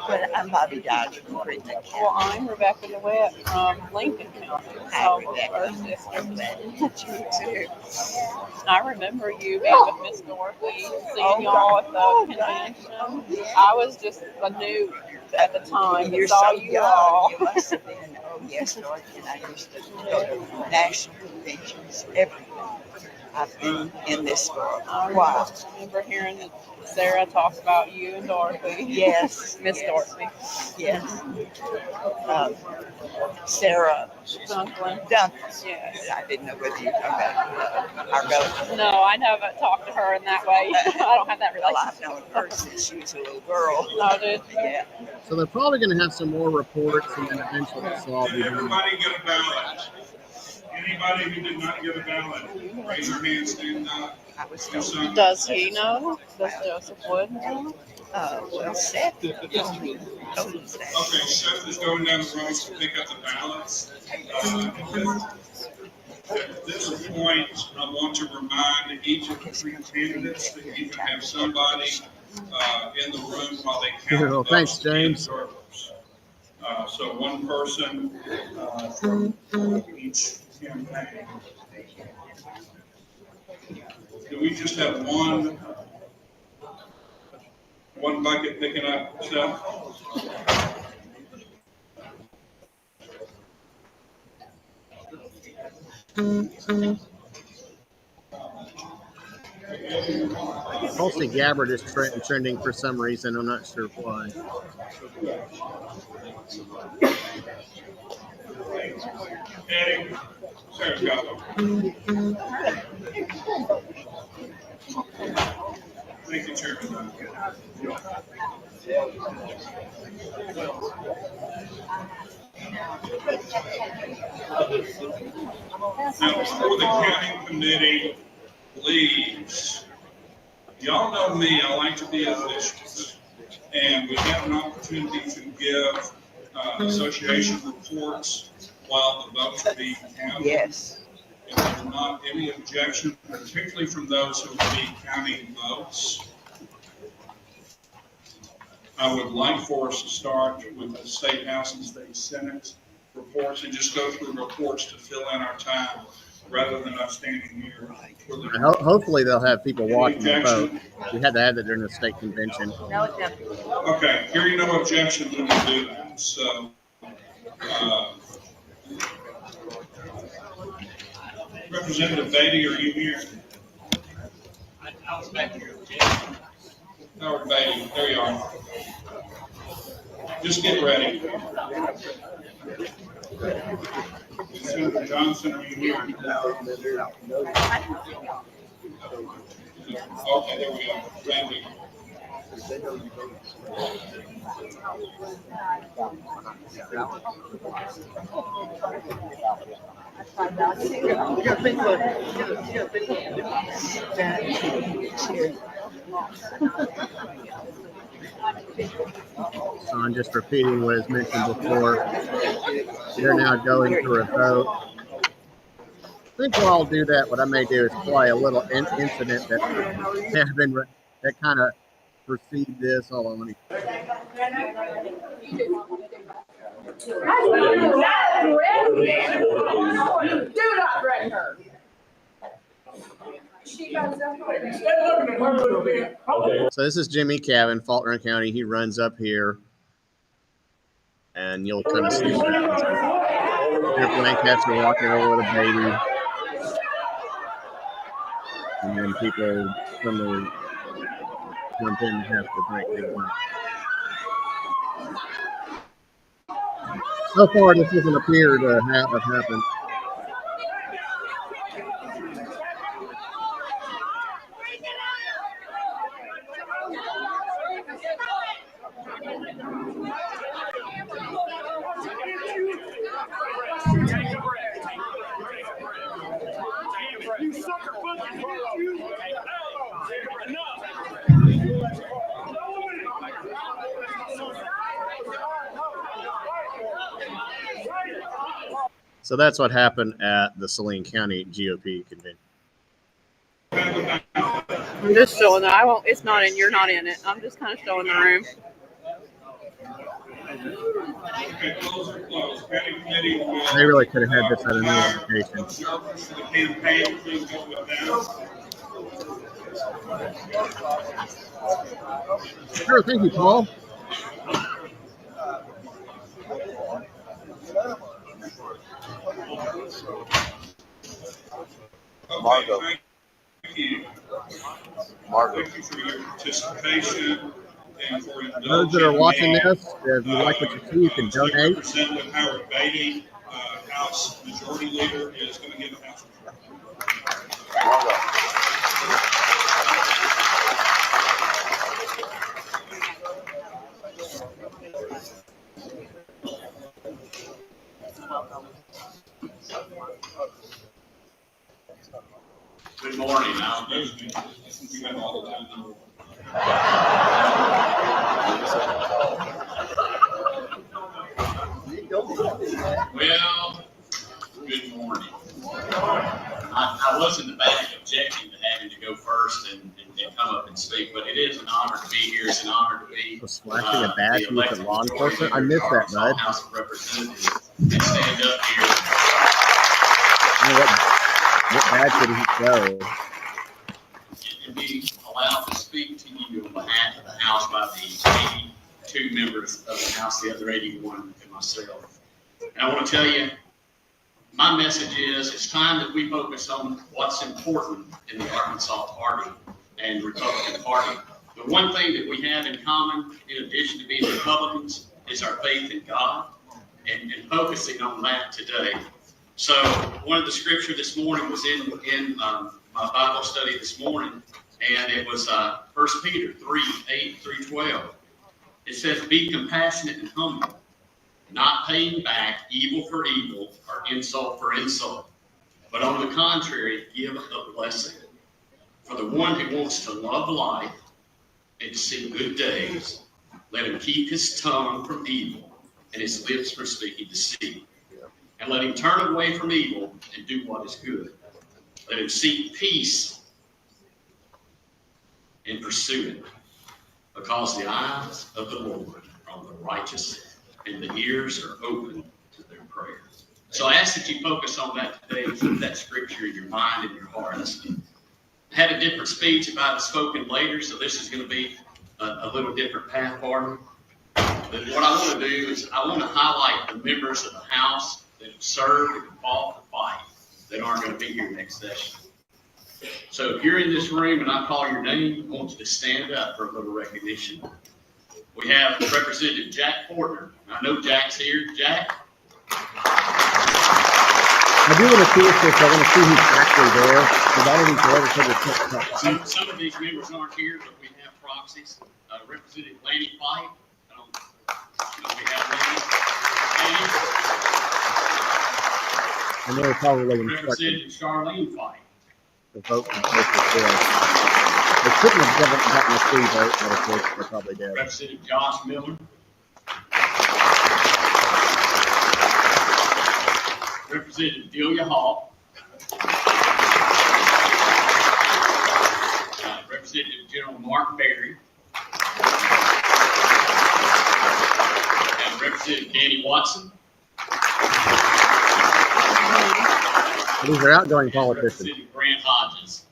but I'm Bobby Dodge from Brittany County. Well, I'm Rebecca DeWitt from Lincoln County. Hi, So, Rebecca. first sister. I'm glad to meet you too. I remember you being with Miss Dorothy, seeing y'all at the convention. I was just a new at the time, but You're saw so you young. all. You must have been. Oh yes, Dorothy and I used to go to national conventions every week. I've been in this for a while. I remember hearing Sarah talk about you and Dorothy. Yes. Miss Dorothy. Yes. Sarah Dunklin. Yes. I didn't know whether you were talking about our relative. No, I haven't talked to her in that way. I don't have that Well, I've relationship. known her since she was a little girl. No, dude. Yeah. So they're probably going to have some more reports, and then eventually this will all be Did done. everybody get a ballot? Anybody who did not get a ballot, raise your hand, stand up. I was Do something. Does he know? Does Joseph Wood know? Well, Seth told me that. Okay, Seth is going down the road to pick up the ballots. At this point, I want to remind each of the three candidates that you can have somebody in the room while they count. Well, thanks, James. So one person from each campaign. Do we just have one bucket picking up stuff? Tulsi Gabbard is trending for some reason. I'm not sure why. Eddie, Sarah, go. Thank you, Chairman. Now, before the counting committee leaves, y'all know me, I like to be efficient. And we have an opportunity to give association reports while the votes are being counted. Yes. If there's not any objection, particularly from those who will be counting votes, I would like for us to start with the State House and State Senate reports and just go through reports to fill in our time rather than us standing here. Hopefully they'll have people watching the vote. We had to have that during the state convention. Okay, hearing no objection, we will do that. So, Representative Beatty, are you here? I was back here. Howard Beatty, there you are. Just get ready. Senator Johnson, are you here? Okay, there we go. Randy. So I'm just repeating what is mentioned before. They're now going through a vote. I think while I'll do that, what I may do is play a little incident that happened that kind of preceded this. Hold on, let me. Do not threaten her. So this is Jimmy Cabin, Faulkner County. He runs up here, and you'll kind of see what happens. Jeff Lancaster walking over with a baby, and then people from the jump in and have to break things up. So far, this doesn't appear to have happened. So that's what happened at the Saline County GOP convention. I'm just showing that I won't. It's not in. You're not in it. I'm just kind of showing the room. They really could have had this at another location. Sure, thank you, Paul. Margo. Thank you. Margo. Thank you for your participation and for those that are watching this, if you like what you see, you can donate. Representative Howard Beatty, House Majority Leader, is going to give a house report. Good morning. Well, good morning. I wasn't the back objecting to having to go first and come up and speak, but it is an honor to be here. It's an honor to be flashing a badge with the law enforcement. I missed that, bud. House of Representatives and stand up here. What badge did he show? And be allowed to speak to you on behalf of the House by the 82 members of the House, the other 81 and myself. And I want to tell you, my message is it's time that we focus on what's important in the Arkansas Party and Republican Party. The one thing that we have in common, in addition to being Republicans, is our faith in God and focusing on that today. So one of the scripture this morning was in my Bible study this morning, and it was 1 Peter 3:8-12. It says, be compassionate and humble, not paying back evil for evil or insult for insult, but on the contrary, give a blessing. For the one who wants to love life and to see good days, let him keep his tongue from evil and his lips from speaking deceit. And let him turn away from evil and do what is good. Let him seek peace and pursue it, because the eyes of the Lord are on the righteous and the ears are open to their prayer. So I ask that you focus on that today, keep that scripture in your mind and your heart. I had a different speech if I had spoken later, so this is going to be a little different path for me. But what I want to do is I want to highlight the members of the House that have served and fought the fight that aren't going to be here next session. So if you're in this room and I call your name, I want you to stand up for a little recognition. We have Representative Jack Fortner. I know Jack's here. Jack? I do want to see this. I want to see who's actually there. Because I don't even Some of these members aren't here, but we have proxies. Representative Lanny Fight. I don't know we have Lanny. I know probably Representative Charlene Fight. The vote from They couldn't have gotten a free vote, but of course they probably did. Representative Josh Miller. Representative Delia Hall. Representative General Mark Berry. And Representative Danny Watson. These are outgoing politicians. Representative Grant Hodges.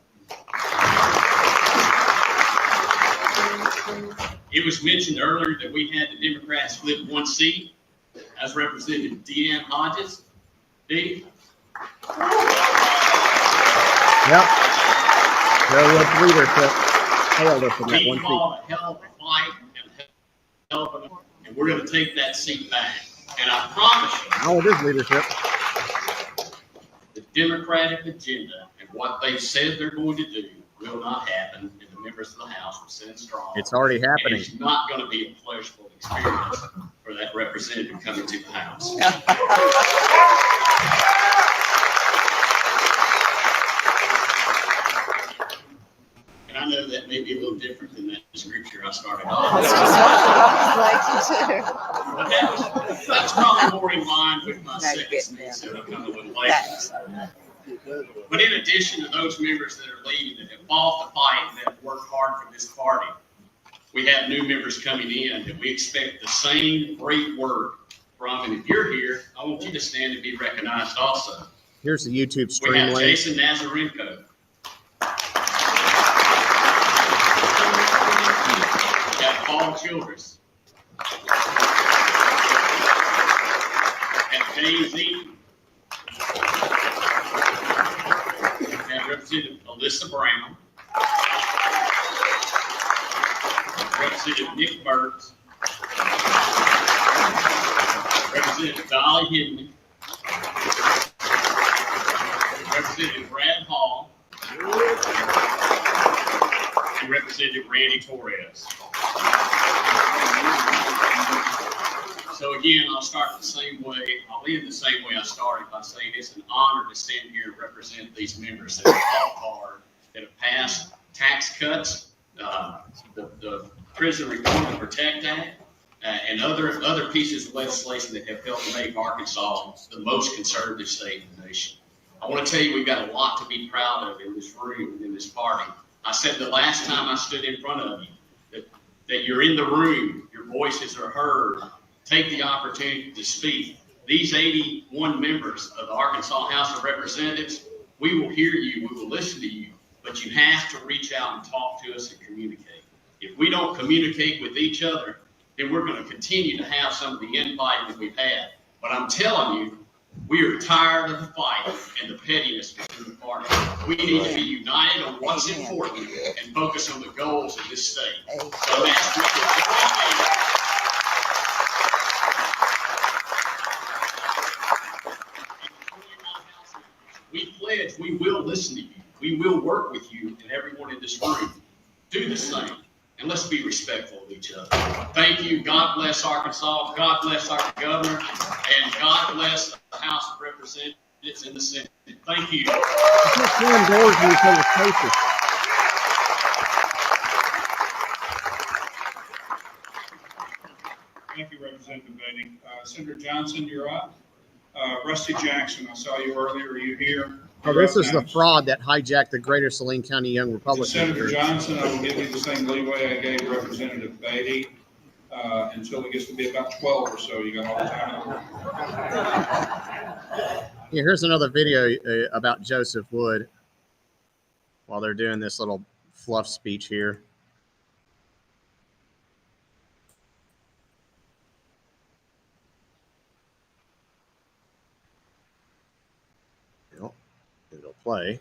It was mentioned earlier that we had the Democrats flip one seat as Representative Deanne Hodges. Dee? Yep. Railroad leadership failed us in that We one seat. fought a hell of a fight and we're going to take that seat back. And I promise you, Oh, it is leadership. the Democratic agenda and what they've said they're going to do will not happen, and the members of the House will stand strong. It's already And happening. it's not going to be a pleasurable experience for that representative coming to the House. And I know that may be a little different than that scripture I started off with. But that's probably more in line with my second speech, so I'll come a little later. But in addition to those members that are leading that have fought the fight and that have worked hard for this party, we have new members coming in that we expect the same great work from. And if you're here, I want you to stand and be recognized also. Here's the YouTube We stream have link. Jason Nazarenko. We have Paul Childress. And James Eaton. And Representative Alyssa Brown. Representative Nick Burks. Representative Dolly Hidley. Representative Brad Hall. And Representative Randy Torres. So again, I'll start the same way. I'll end the same way I started by saying it's an honor to stand here and represent these members that have fought hard, that have passed tax cuts, the Prison Reform and Protect Act, and other pieces of legislation that have helped make Arkansas the most conservative state in the nation. I want to tell you, we've got a lot to be proud of in this room and in this party. I said the last time I stood in front of you that you're in the room, your voices are heard. Take the opportunity to speak. These 81 members of the Arkansas House of Representatives, we will hear you, we will listen to you, but you have to reach out and talk to us and communicate. If we don't communicate with each other, then we're going to continue to have some of the infighting that we've had. But I'm telling you, we are tired of the fight and the pettiness within the party. We need to be united on what's important and focus on the goals of this state. So that's what we pledge we will listen to you. We will work with you and everyone in this room. Do the same. And let's be respectful of each other. Thank you. God bless Arkansas. God bless our governor. And God bless the House of Representatives and the Senate. Thank you. You can't slam doors in each other's faces. Thank you, Representative Beatty. Senator Johnson, you're up. Rusty Jackson, I saw you earlier. Are you here? Oh, this is the fraud that hijacked the Greater Saline County Young Republican. Senator Johnson, I will give you the same leeway I gave Representative Beatty until it gets to be about 12 or so. You got all the time. Yeah, here's another video about Joseph Wood while they're doing this little fluff speech here. It'll play.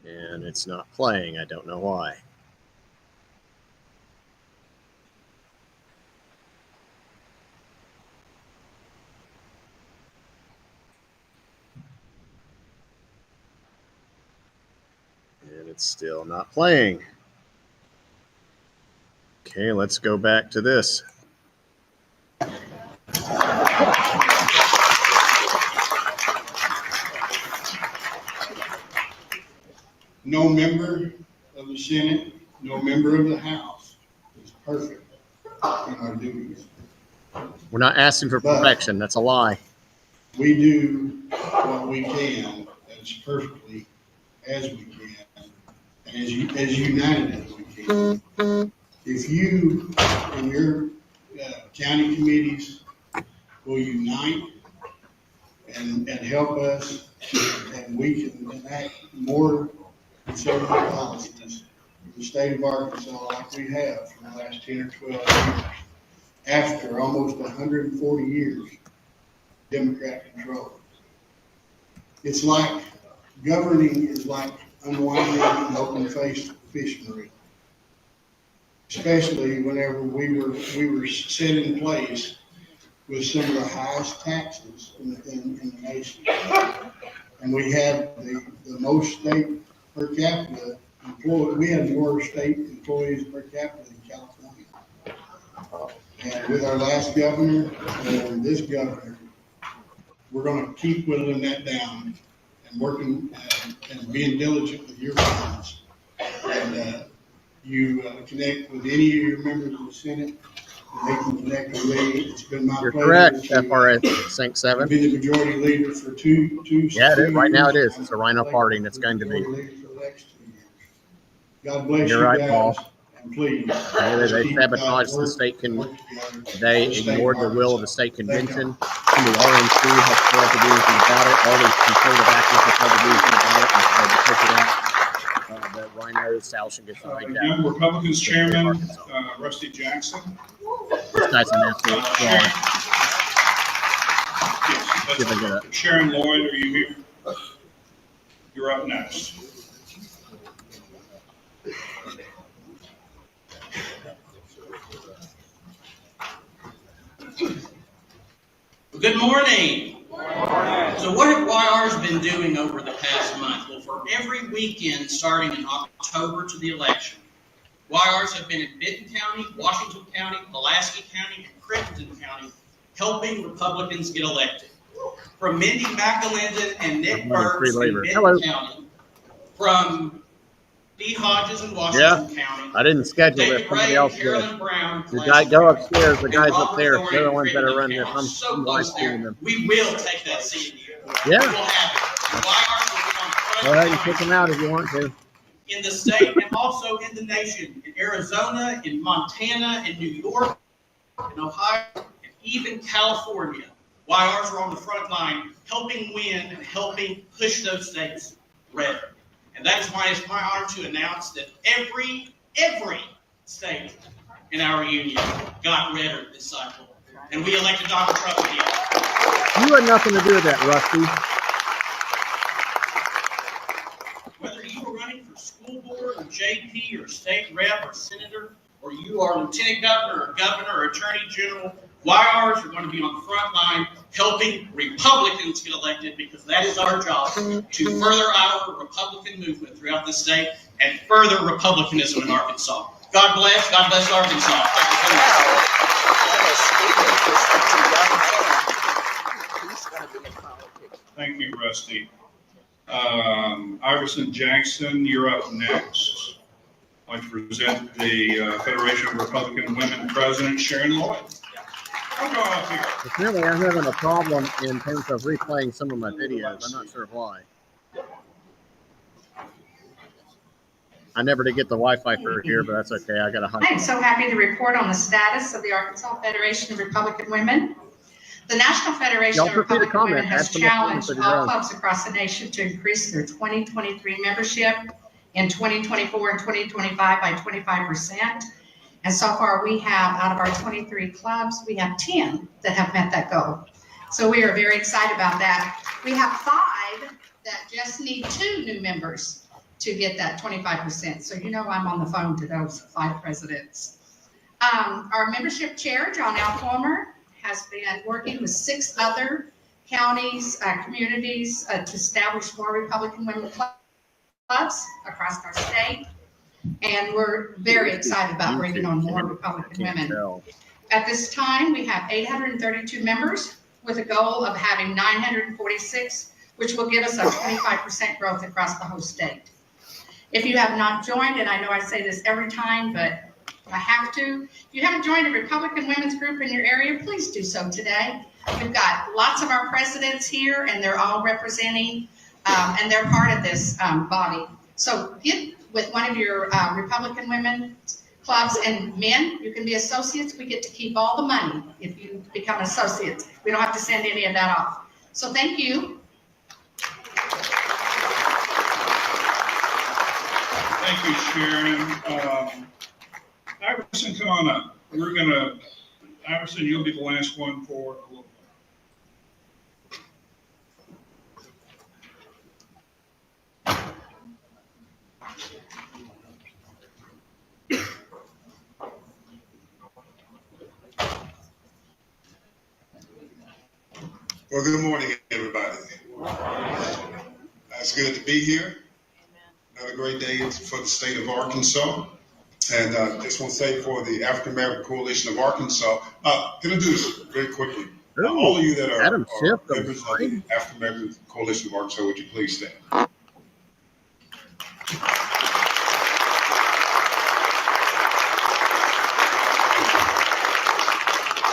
And it's not playing. I don't know why. And it's still not playing. Okay, let's go back to this. No member of the Senate, no member of the House is perfect in our duties. We're not asking for perfection. That's a lie. We do what we can as perfectly as we can, and as united as we can. If you and your county committees will unite and help us, and we can enact more conservative policies in the state of Arkansas like we have for the last 10 or 12 years, after almost 140 years Democrat control. It's like governing is like unwinding an open-faced fish marine. Especially whenever we were set in place with some of the highest taxes in the nation. And we had the most state per capita employees. We had more state employees per capita than California. And with our last governor and this governor, we're going to keep whittling that down and working and being diligent with your funds. And you connect with any of your members of the Senate, and they can connect with me. It's been my You're pleasure. correct, to FRS Sync 7. be the majority leader for two Yeah, it is. Right now it years. is. It's a Rhino party, and it's going to be. Majority leader for the next 2 years. God bless You're you right, guys, Paul. and please. They sabotaged the state They ignored the will of the state convention. And the RNC has failed to do anything about it. All these conservative actors have failed to do anything about it and tried to push it out. The Rhino establishment gets right down. Young Republicans Chairman, Rusty Jackson. This guy's an absolute fraud. Yes, Give it up. Sharon Lloyd, are you here? You're up next. Good morning. So what have YR's been doing over the past month? Well, for every weekend starting in October to the election, YR's have been in Benton County, Washington County, Pulaski County, and Crittenden County helping Republicans get elected. From Mindy McAlinden and Nick Burks in Benton County, from D. Hodges in Washington County, I didn't schedule this. David Somebody Ray, else did. Carolyn Brown, The guy, go upstairs. The and guy's up Robert there. Thorne They're the in ones that are running this. Crittenden County. I'm live streaming them. We will take that seat. Yeah. We will have it. YR's will be on front Go ahead and kick them out if you want to. in the state and also in the nation, in Arizona, in Montana, in New York, in Ohio, and even California. YRs are on the front line helping win and helping push those states red. And that is why it's my honor to announce that every state in our union got redder this cycle. And we elected Dr. Trump again. You had nothing to do with that, Rusty. Whether you are running for school board or JP or state rep or senator, or you are lieutenant governor or governor or attorney general, YRs are going to be on the front line helping Republicans get elected, because that is our job, to further our Republican movement throughout the state and further Republicanism in Arkansas. God bless Arkansas. Thank you, Rusty. Iverson Jackson, you're up next. I'd like to present the Federation of Republican Women President, Sharon Lloyd. I'll go up here. Apparently, I'm having a problem in terms of replaying some of my videos. I'm not sure why. I never did get the Wi-Fi for here, but that's okay. I got a I am so happy to report on the status of the Arkansas Federation of Republican Women. The National Federation Y'all of feel free to Republican comment. Women has Ask them if challenged they're all wrong. clubs across the nation to increase their 2023 membership in 2024 and 2025 by 25%. And so far, we have, out of our 23 clubs, we have 10 that have met that goal. So we are very excited about that. We have 5 that just need 2 new members to get that 25%. So you know I'm on the phone to those 5 presidents. Our membership chair, John L. Palmer, has been working with 6 other counties, communities to establish more Republican women clubs across our state. And we're very excited about bringing on more Republican women. At this time, we have 832 members with a goal of having 946, which will give us a 25% growth across the whole state. If you have not joined, and I know I say this every time, but I have to, if you haven't joined a Republican women's group in your area, please do so today. We've got lots of our presidents here, and they're all representing, and they're part of this body. So get with one of your Republican women clubs, and men, you can be associates. We get to keep all the money if you become associates. We don't have to send any of that off. So thank you. Thank you, Sharon. Iverson, come on up. Iverson, you'll be the last one for a little Well, good morning, everybody. It's good to be here. Another great day for the state of Arkansas. And just want to say for the African American Coalition of Arkansas, can I do this very quickly? All of you that are members of the African American Coalition of Arkansas, would you please stand?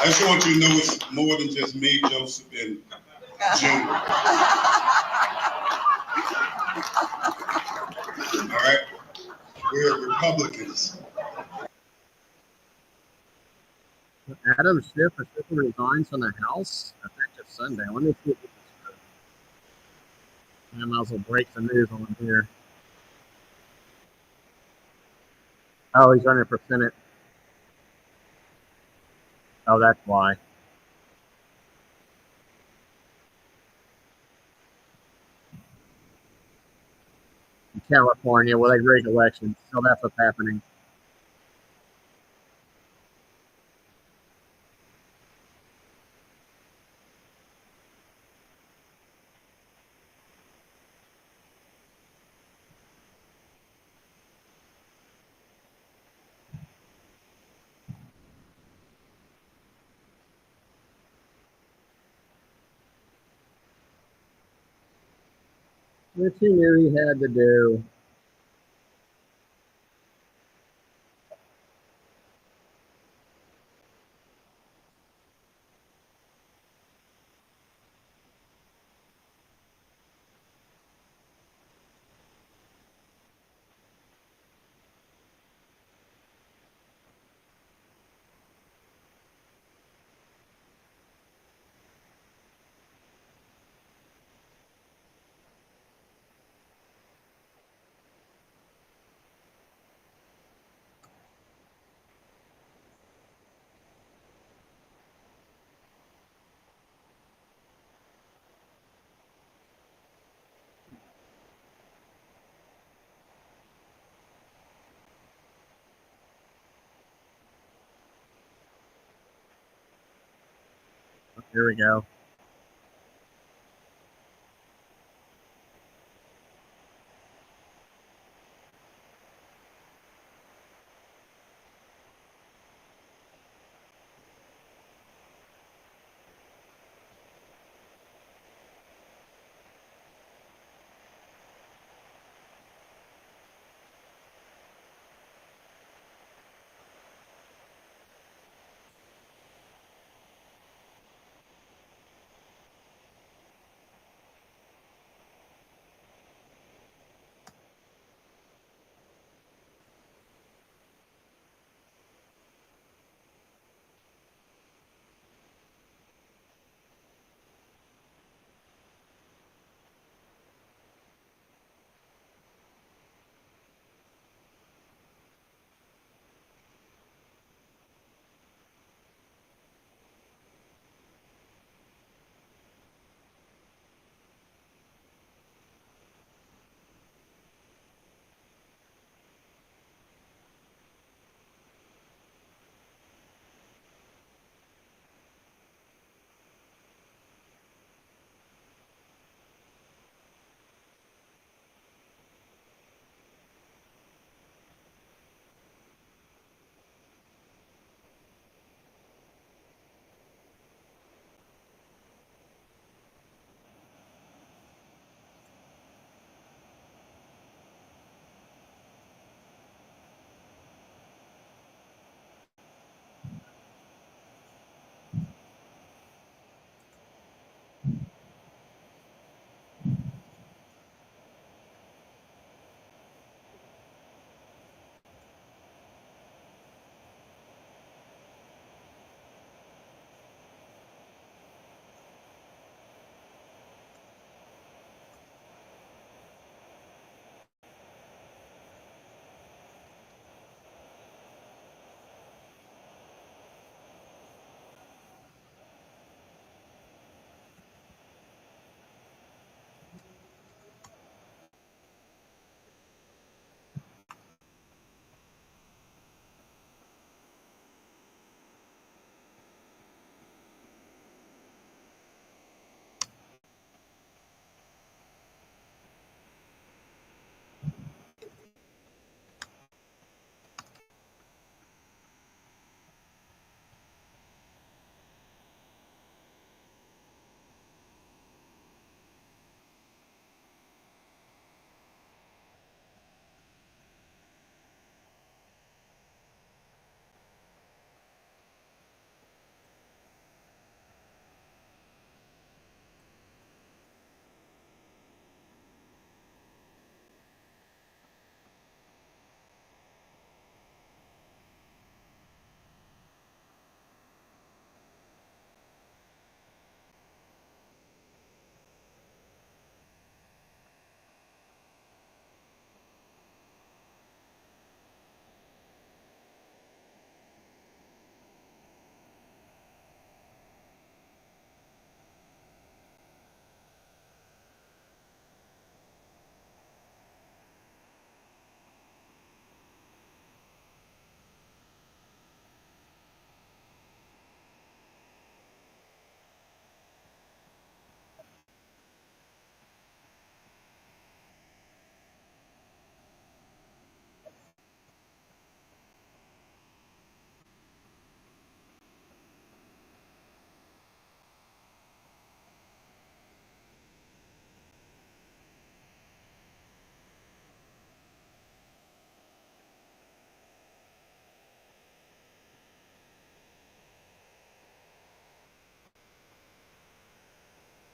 I just want you to know it's more than just me, Joseph, and June. All right? We're Republicans. Adam Schiff officially resigns from the House effective Sunday. Let me see if this is true. I might as well break the news on him here. Oh, he's running for Senate. Oh, that's why. In California, well, they rig elections, so that's what's happening. Which he knew he had to do. Here we go.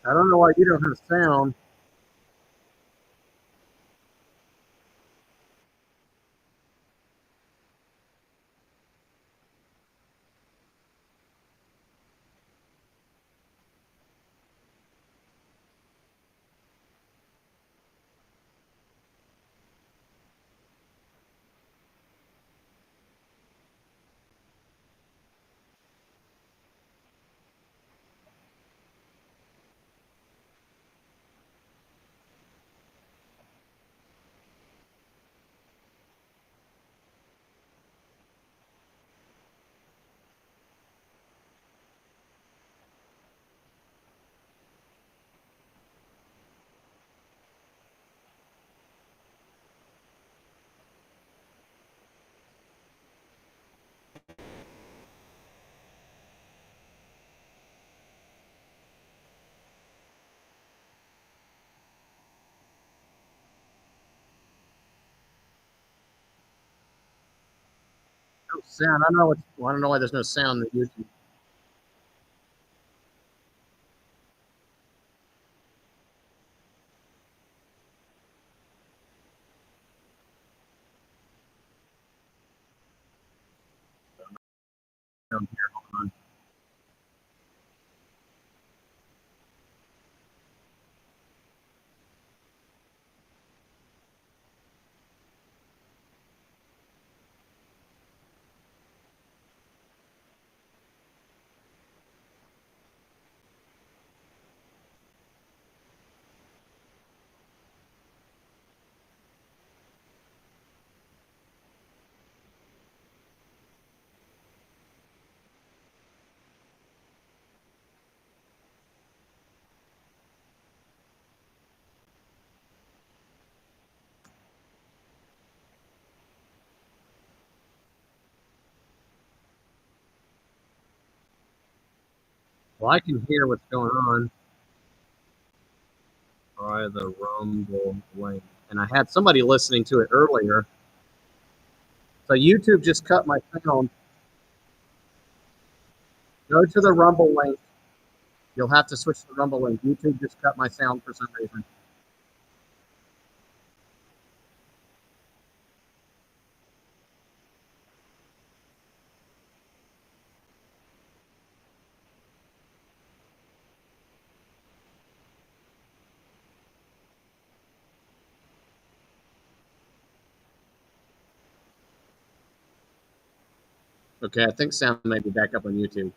I don't know why you don't have sound. No sound. I don't know what. Well, I don't know why there's no sound in YouTube. Down here. Hold on. Well, I can hear what's going on. Try the Rumble link. And I had somebody listening to it earlier. So YouTube just cut my sound. Go to the Rumble link. You'll have to switch to the Rumble link. YouTube just cut my sound for some reason. Okay, I think sound may be back up on YouTube.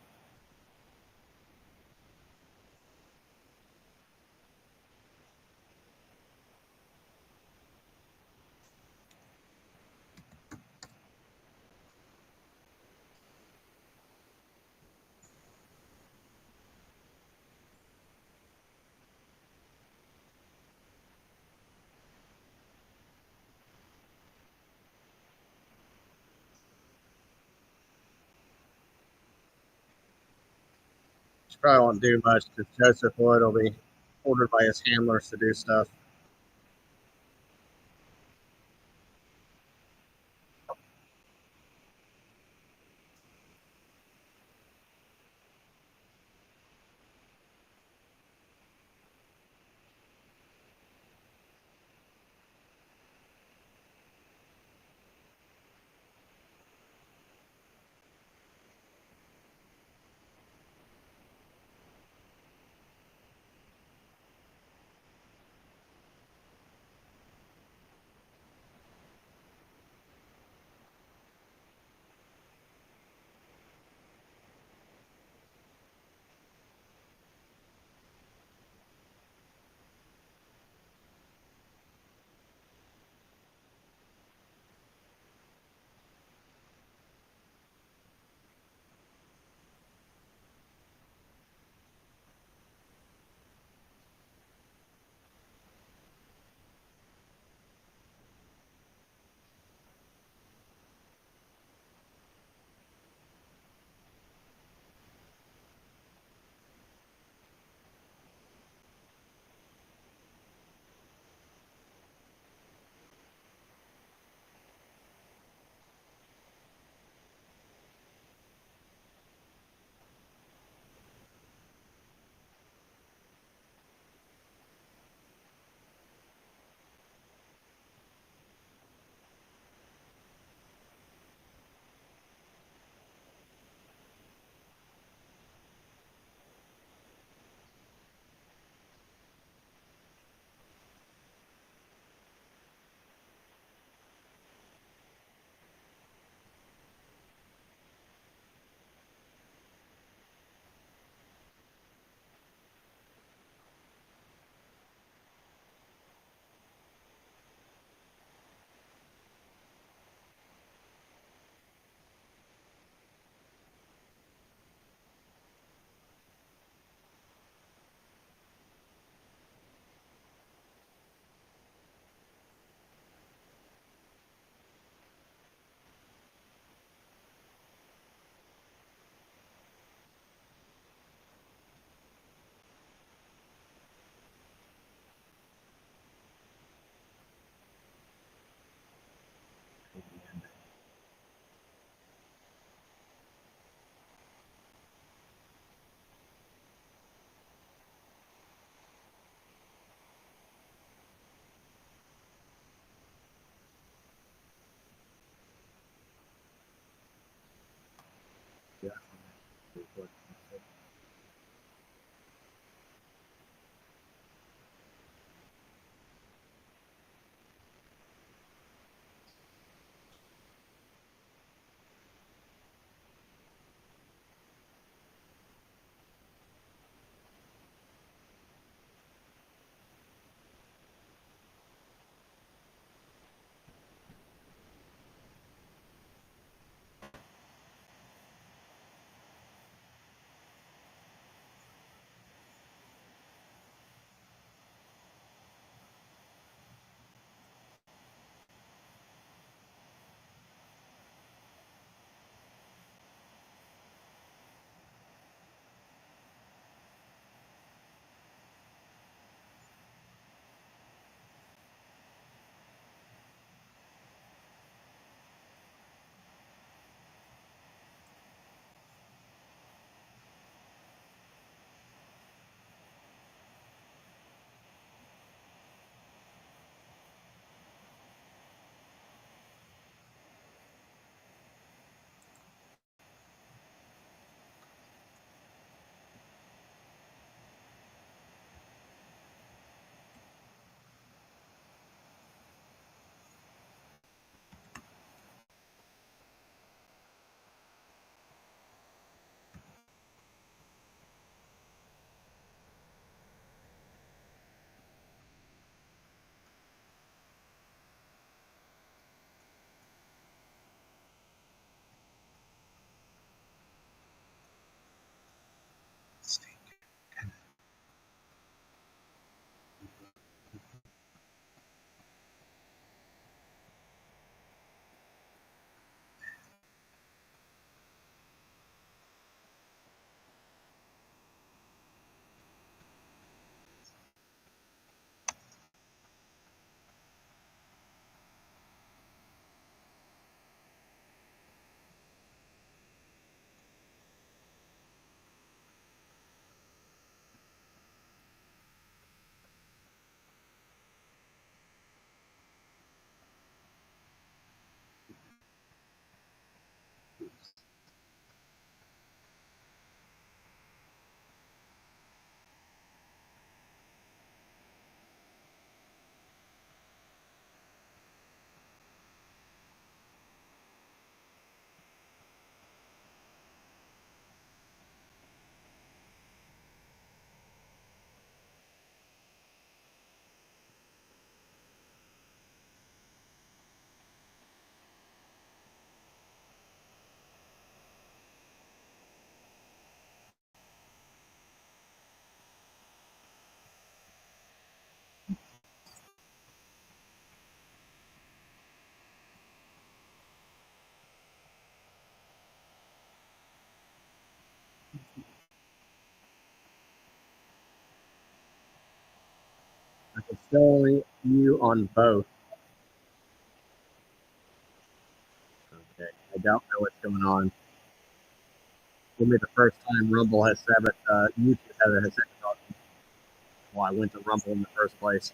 She probably won't do much because Joseph Wood will be ordered by his handlers to do stuff. Yeah. I can still only mute on both. Okay, I don't know what's going on. Give me the first time Rumble has said it, YouTube has said it. Well, I went to Rumble in the first place.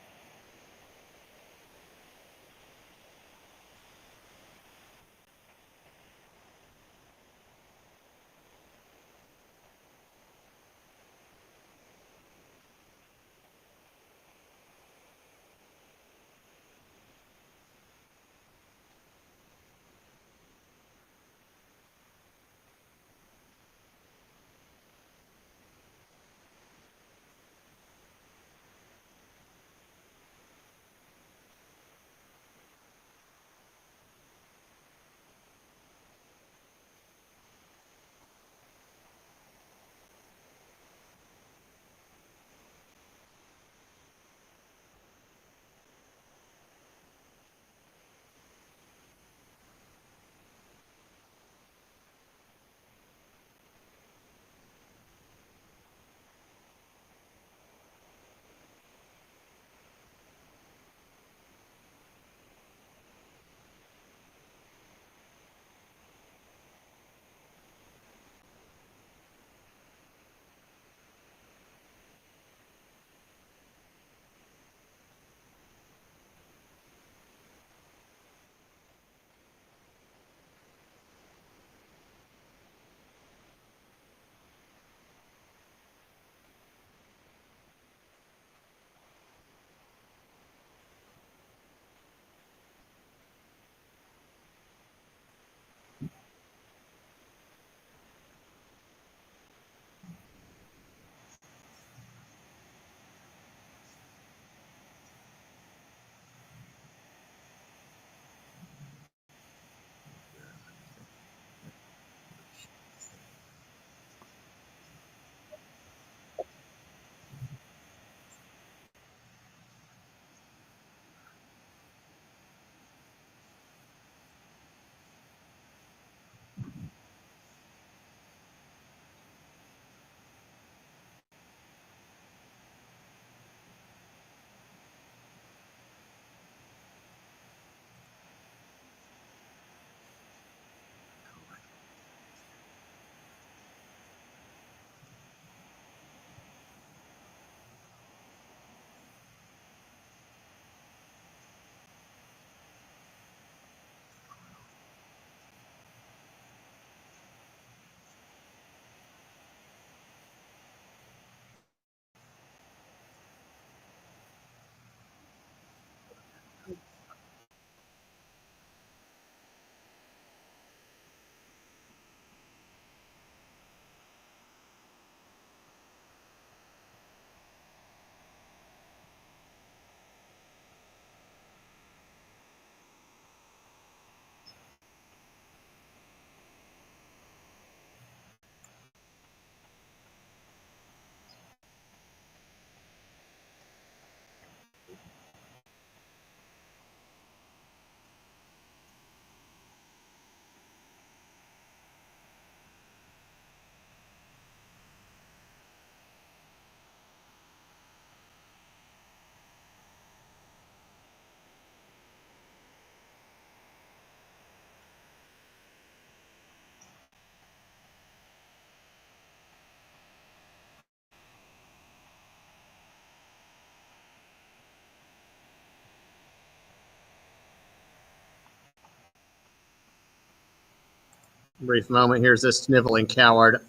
Brief moment. Here's this sniveling coward,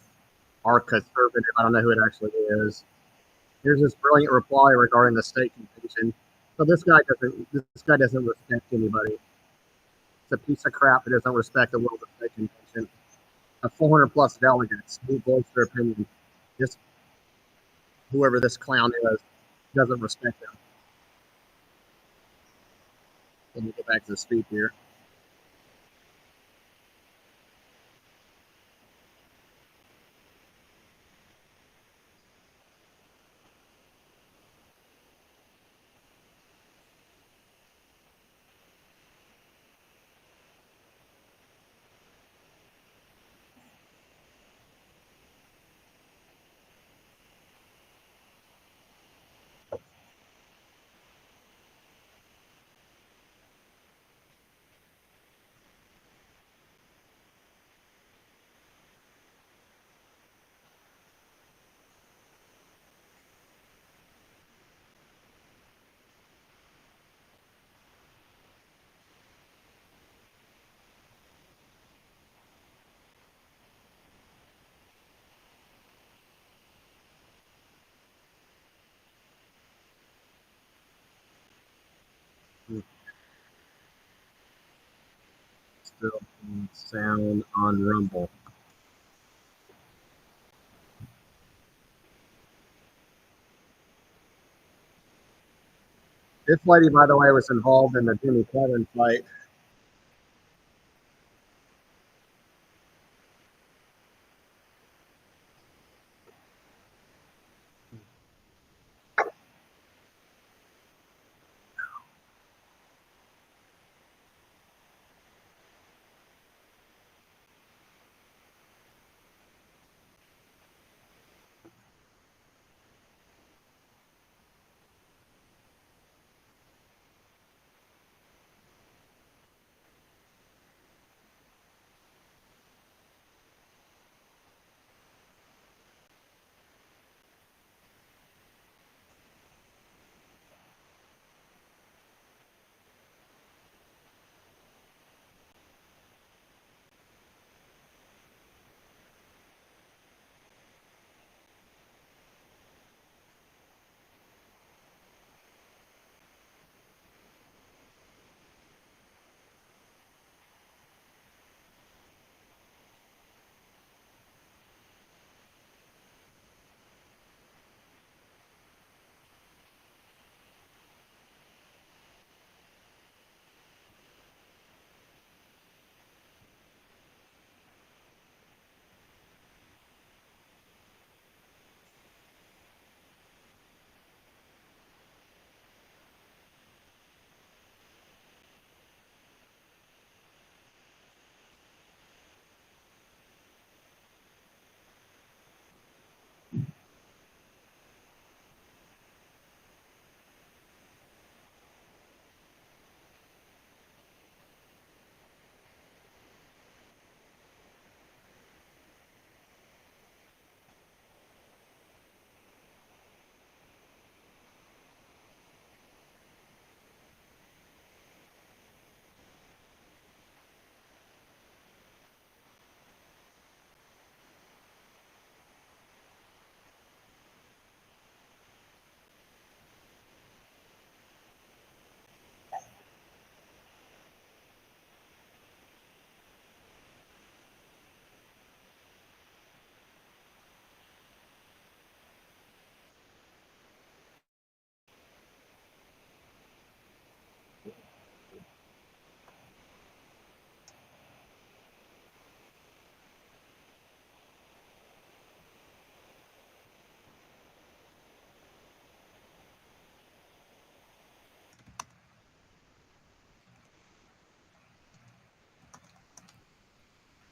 our conservative. I don't know who it actually is. Here's this brilliant reply regarding the state convention. So this guy doesn't respect anybody. It's a piece of crap that doesn't respect the World State Convention. 400 plus delegates who voiced their opinion. Just whoever this clown is doesn't respect them. Let me get back to the speech here. Still sound on Rumble. This lady, by the way, was involved in the Jimmy Kevin fight.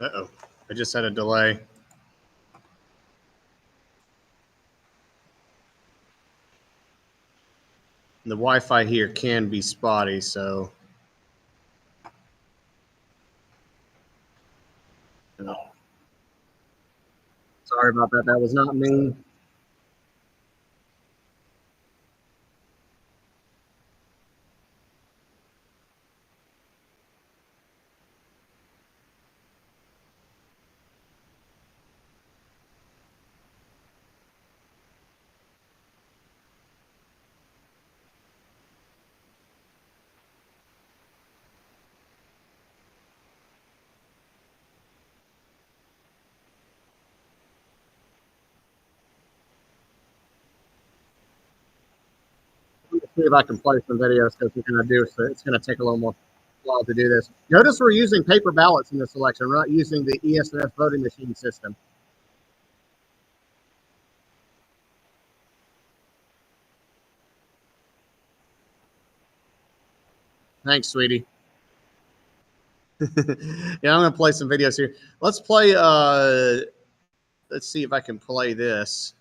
Uh-oh. I just had a delay. The Wi-Fi here can be spotty, so. Sorry about that. That was not me. see if I can play some videos because we're going to do so. It's going to take a little more while to do this. Notice we're using paper ballots in this election. We're not using the ESNS voting machine system. Thanks, sweetie. Yeah, I'm going to play some videos here. Let's play, let's see if I can play this.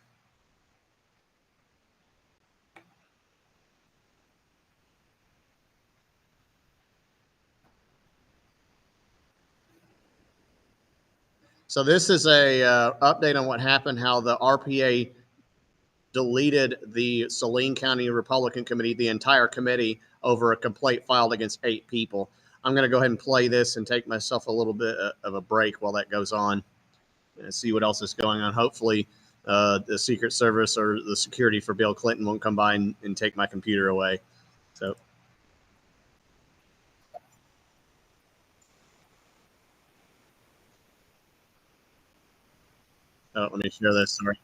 So this is a update on what happened, how the RPA deleted the Saline County Republican Committee, the entire committee, over a complaint filed against 8 people. I'm going to go ahead and play this and take myself a little bit of a break while that goes on and see what else is going on. Hopefully, the Secret Service or the security for Bill Clinton won't come by and take my computer away. So. Oh, let me share this. Sorry.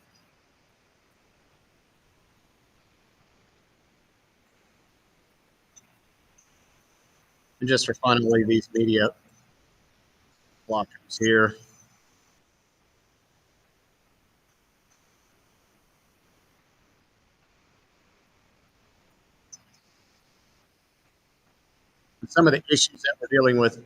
And just for fun, I'll leave these media blockers here. And some of the issues that we're dealing with.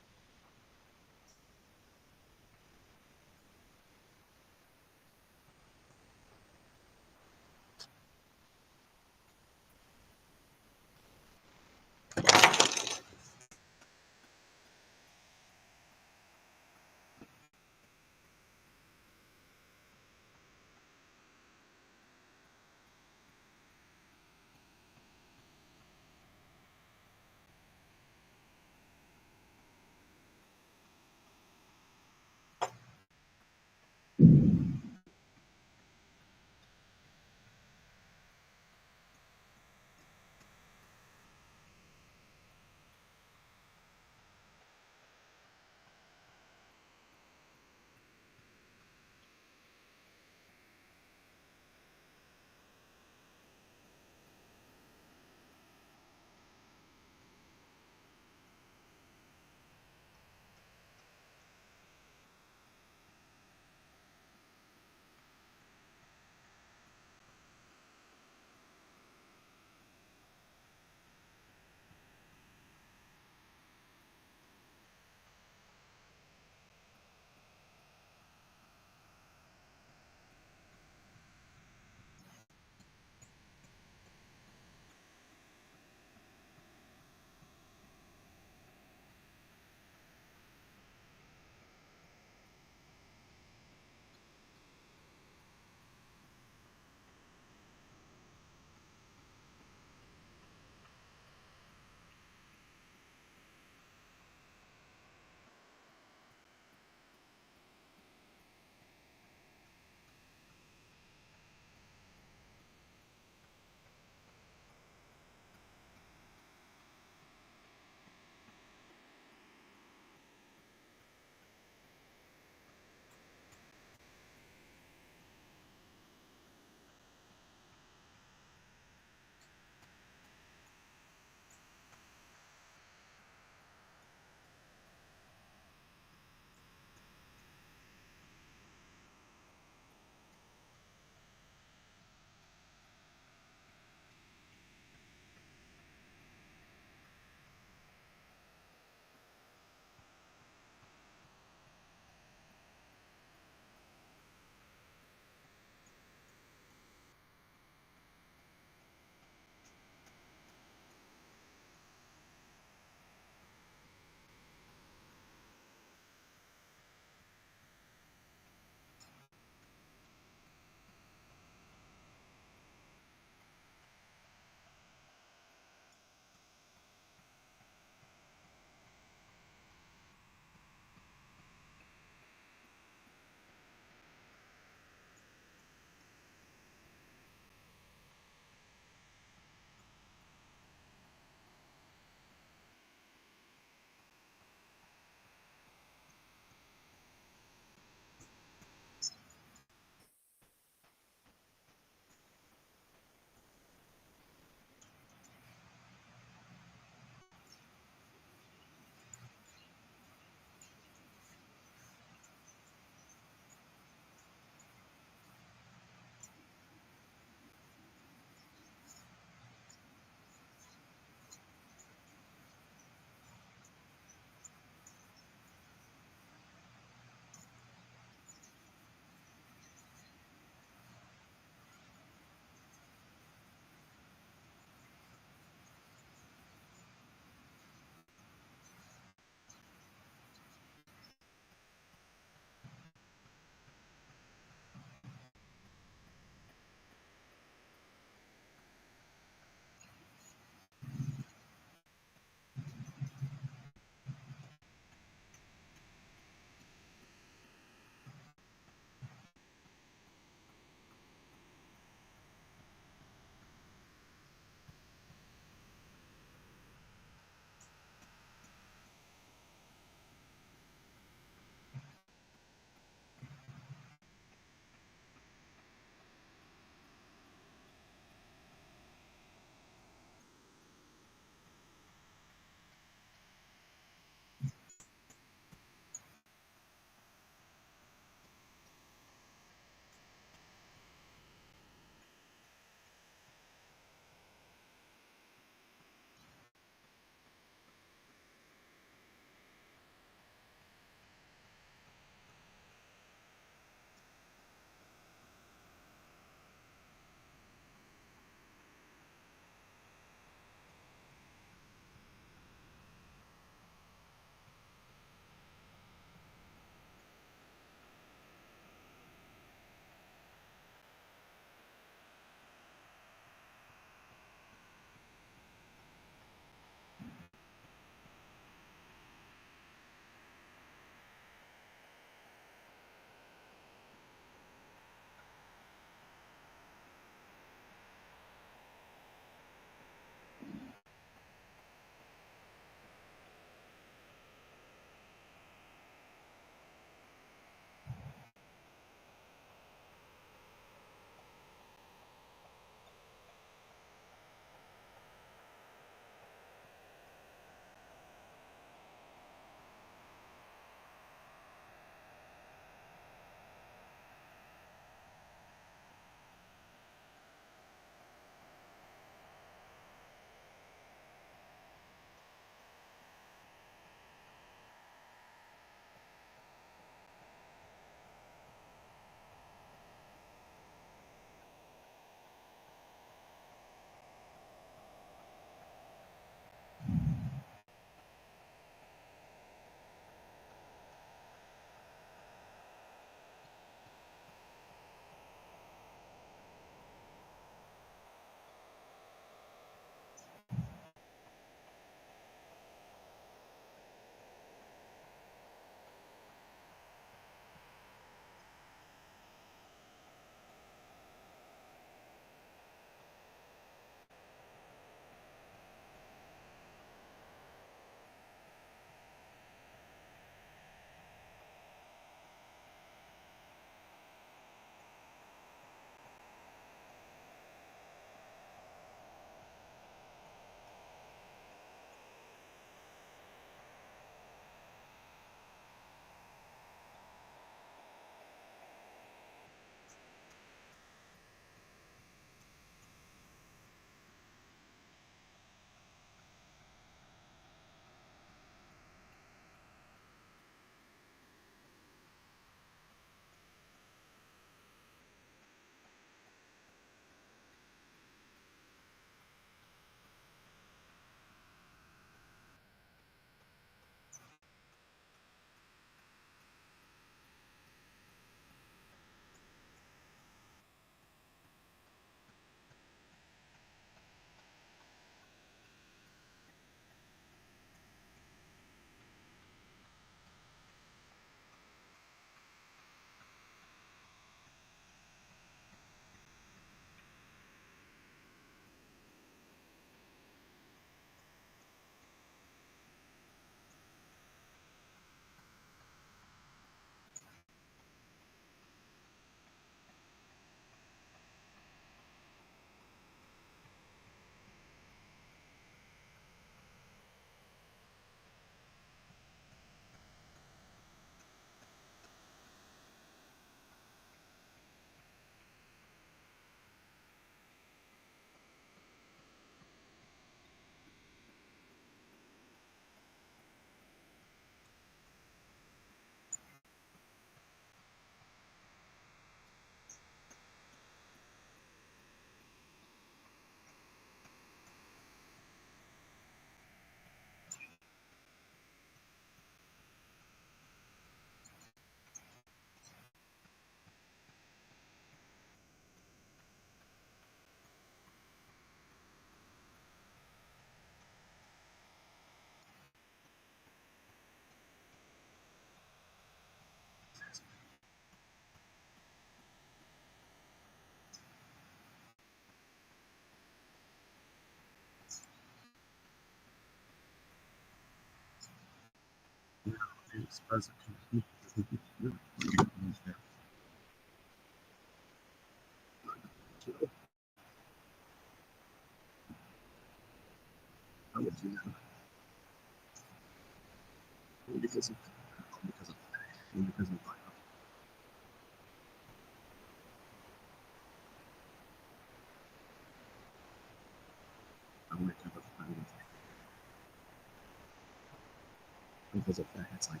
Because of that, it's like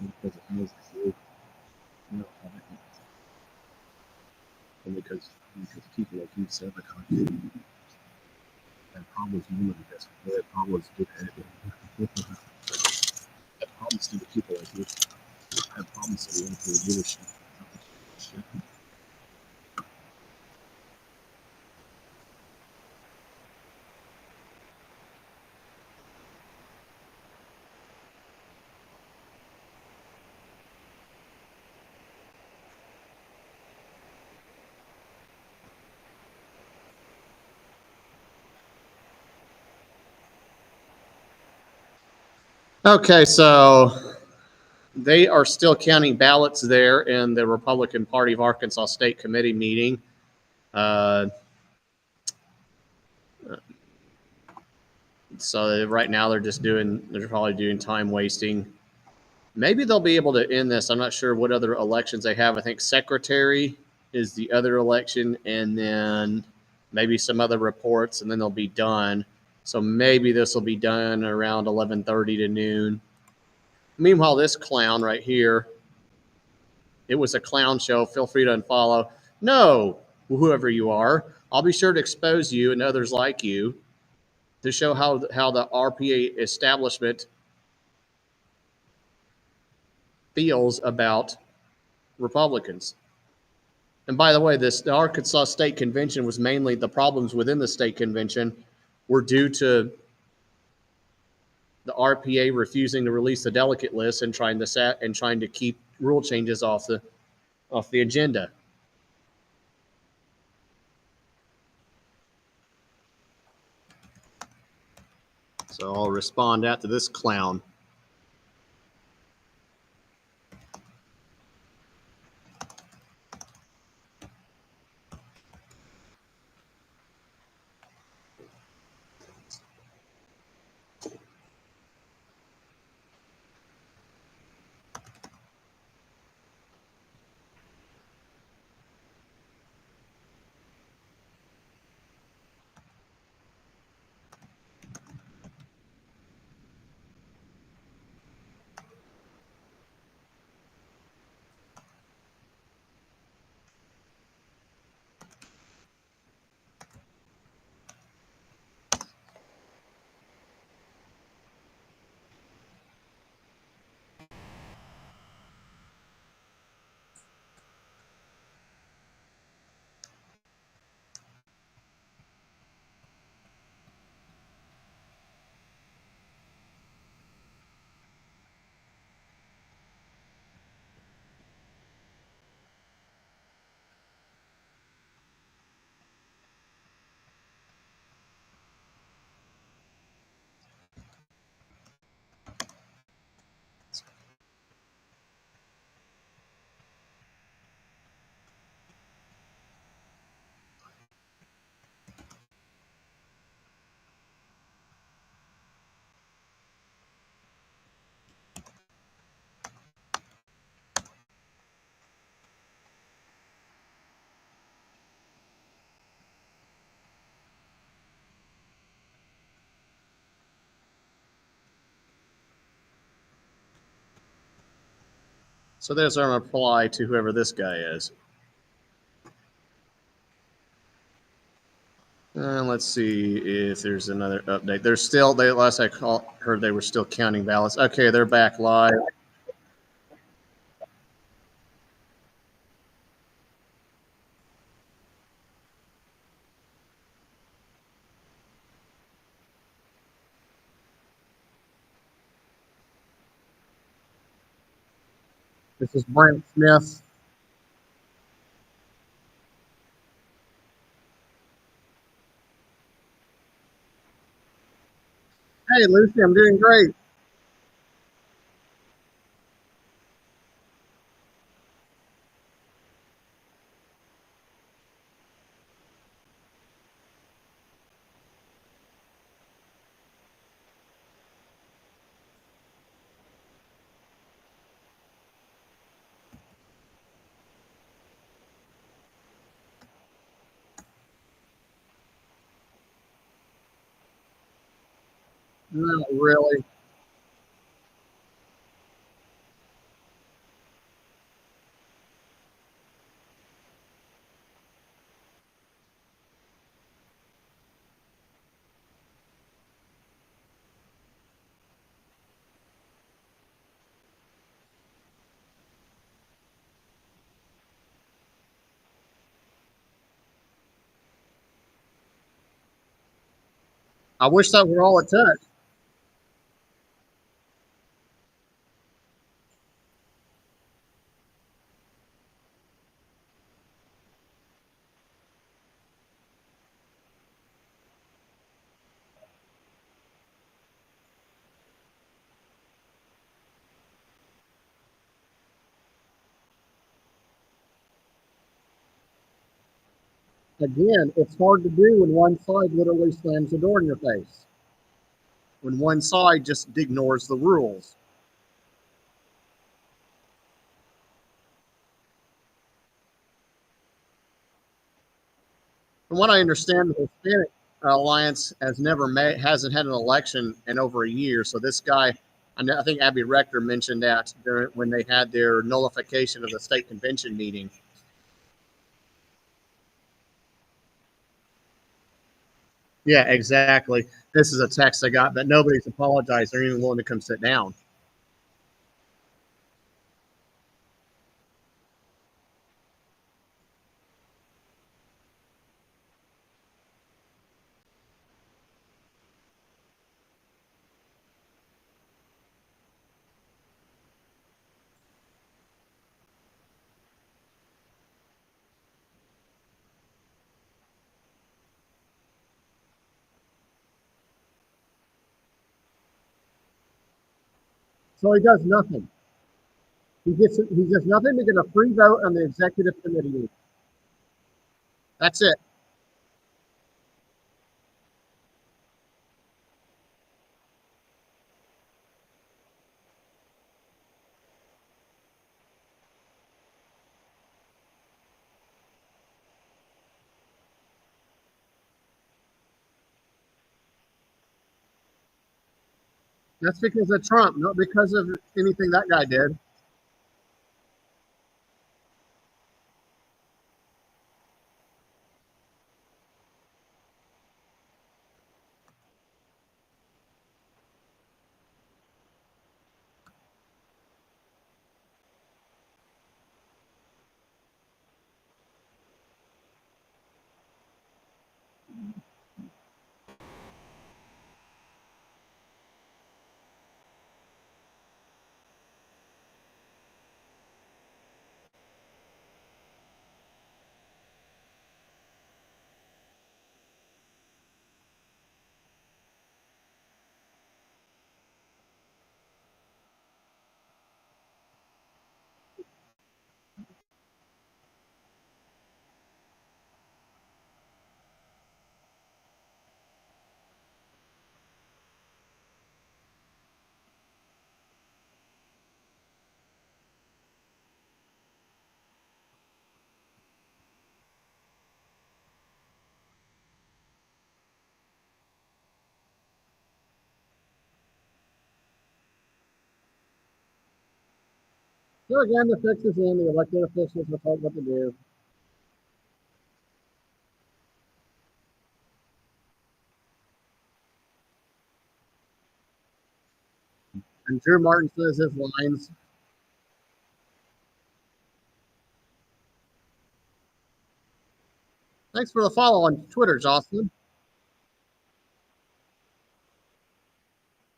because it knows that you know and because people like you said the country have problems with this, they have problems with have problems to the people like you have problems to the leadership. Okay, so they are still counting ballots there in the Republican Party of Arkansas State Committee meeting. So right now they're probably doing time wasting. Maybe they'll be able to end this. I'm not sure what other elections they have. I think secretary is the other election, and then maybe some other reports, and then they'll be done. So maybe this will be done around 11:30 to noon. Meanwhile, this clown right here, it was a clown show. Feel free to unfollow. No, whoever you are, I'll be sure to expose you and others like you to show how the RPA establishment feels about Republicans. And by the way, the Arkansas State Convention was mainly the problems within the state convention were due to the RPA refusing to release the delegate list and trying to keep rule changes off the agenda. So I'll respond out to this clown. So there's our reply to whoever this guy is. Let's see if there's another update. There's still, last I heard they were still counting ballots. Okay, they're back live. This is Brent Smith. Hey, Lucy, I'm doing great. Not really. I wish that were all it took. Again, it's hard to do when one side literally slams the door in your face. When one side just ignores the rules. From what I understand, the Hispanic Alliance hasn't had an election in over a year. So this guy, I think Abby Rector mentioned that when they had their nullification of the state convention meeting. Yeah, exactly. This is a text I got, but nobody's apologized. They're even willing to come sit down. So he does nothing. He does nothing to get a free vote on the executive committee meeting. That's it. That's because of Trump, not because of anything that guy did. So again, the fix is in. The elected officials are told what to do. And Drew Martin says his lines. Thanks for the follow on Twitter, Jocelyn.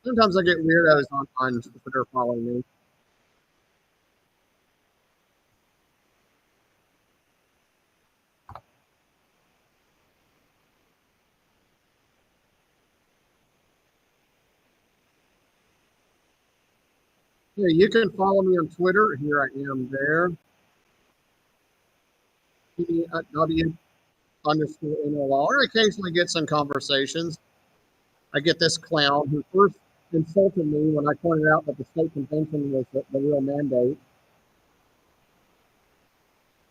Sometimes I get weirdos on Twitter following me. Yeah, you can follow me on Twitter. Here I am there. W_NLL, or occasionally get some conversations. I get this clown who first insulted me when I pointed out that the state convention was the real mandate.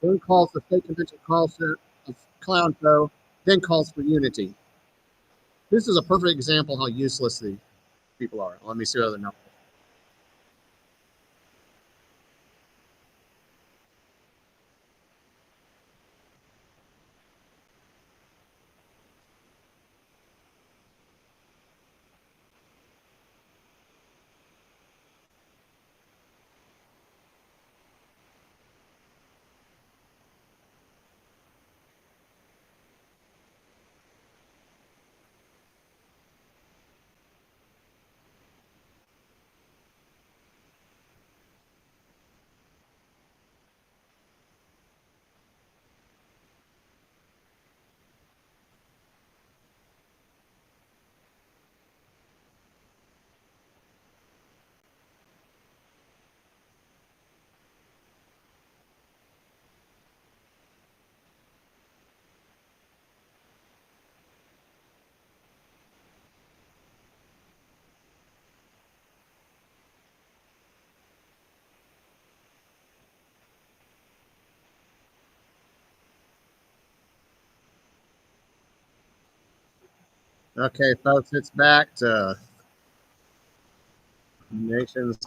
Then calls the state convention a clown show, then calls for unity. This is a perfect example how useless people are. Let me see what other numbers. Okay, folks, it's back to nations.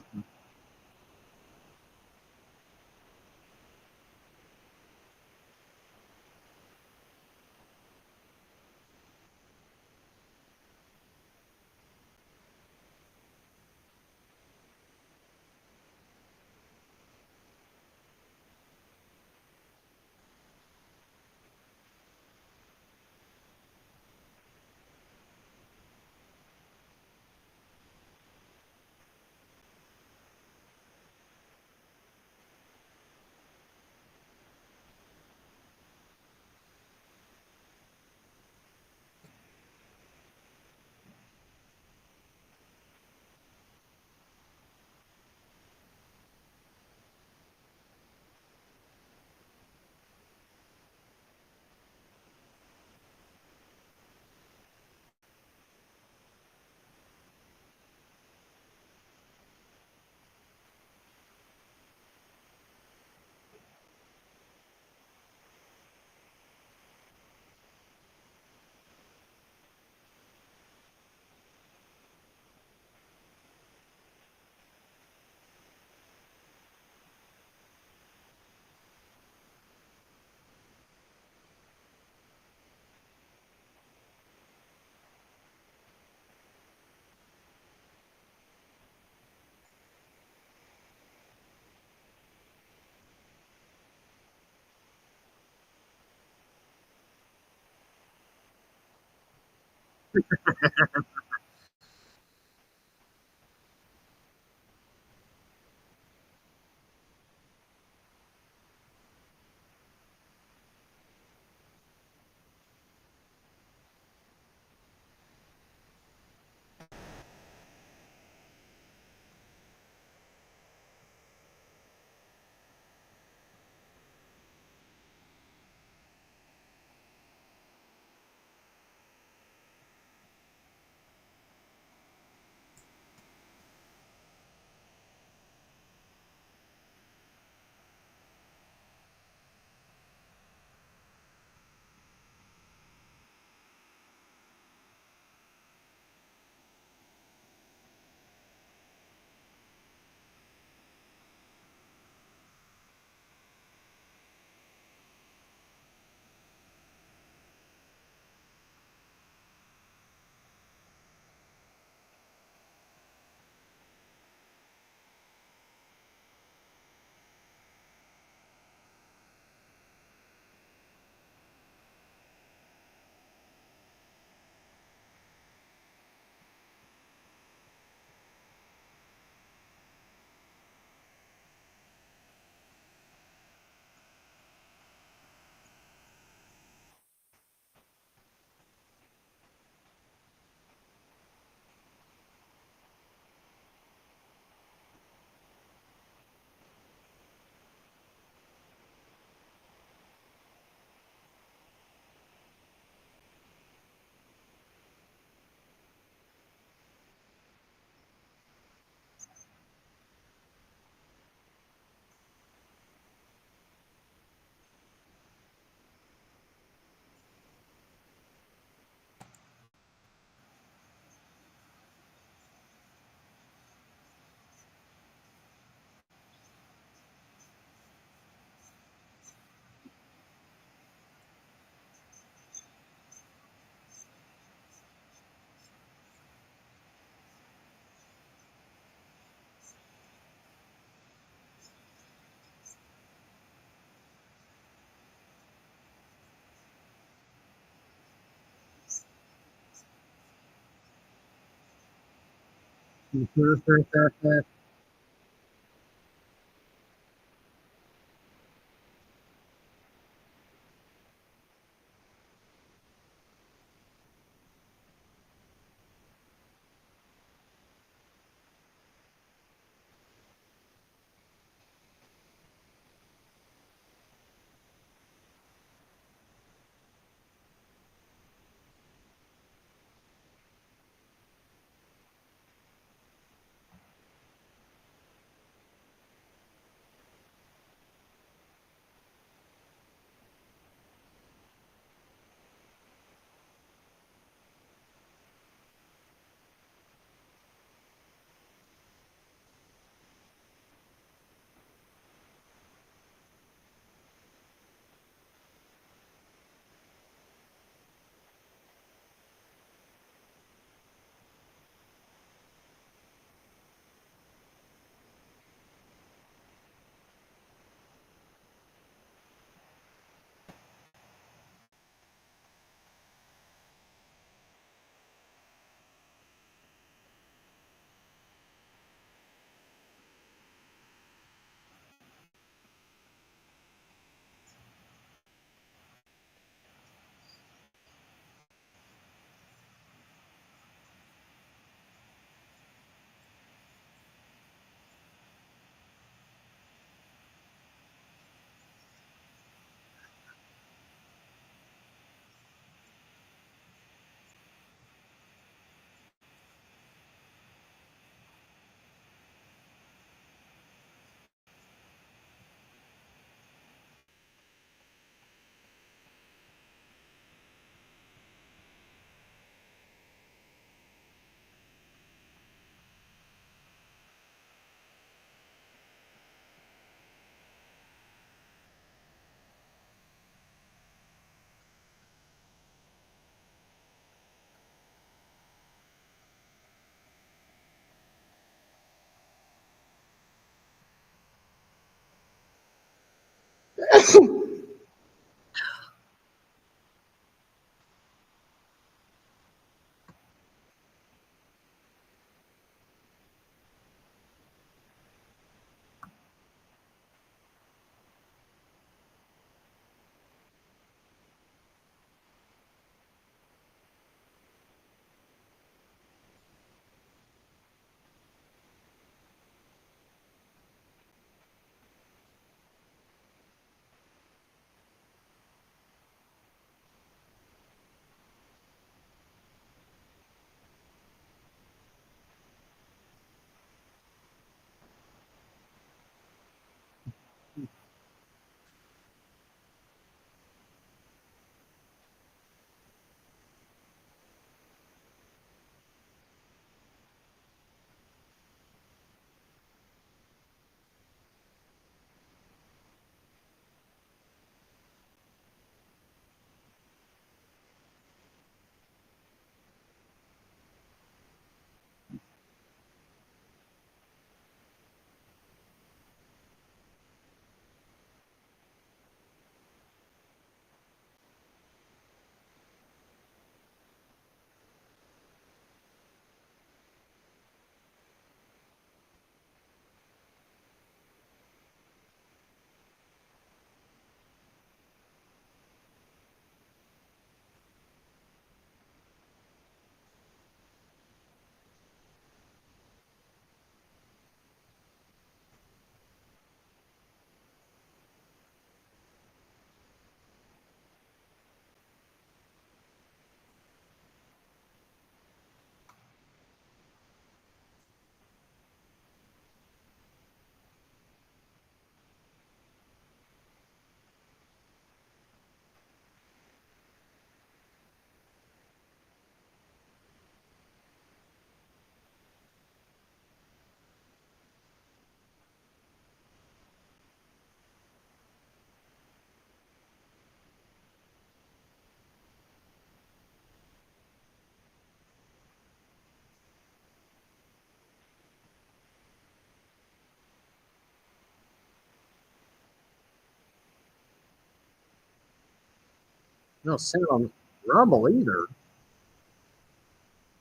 No sound rumble either.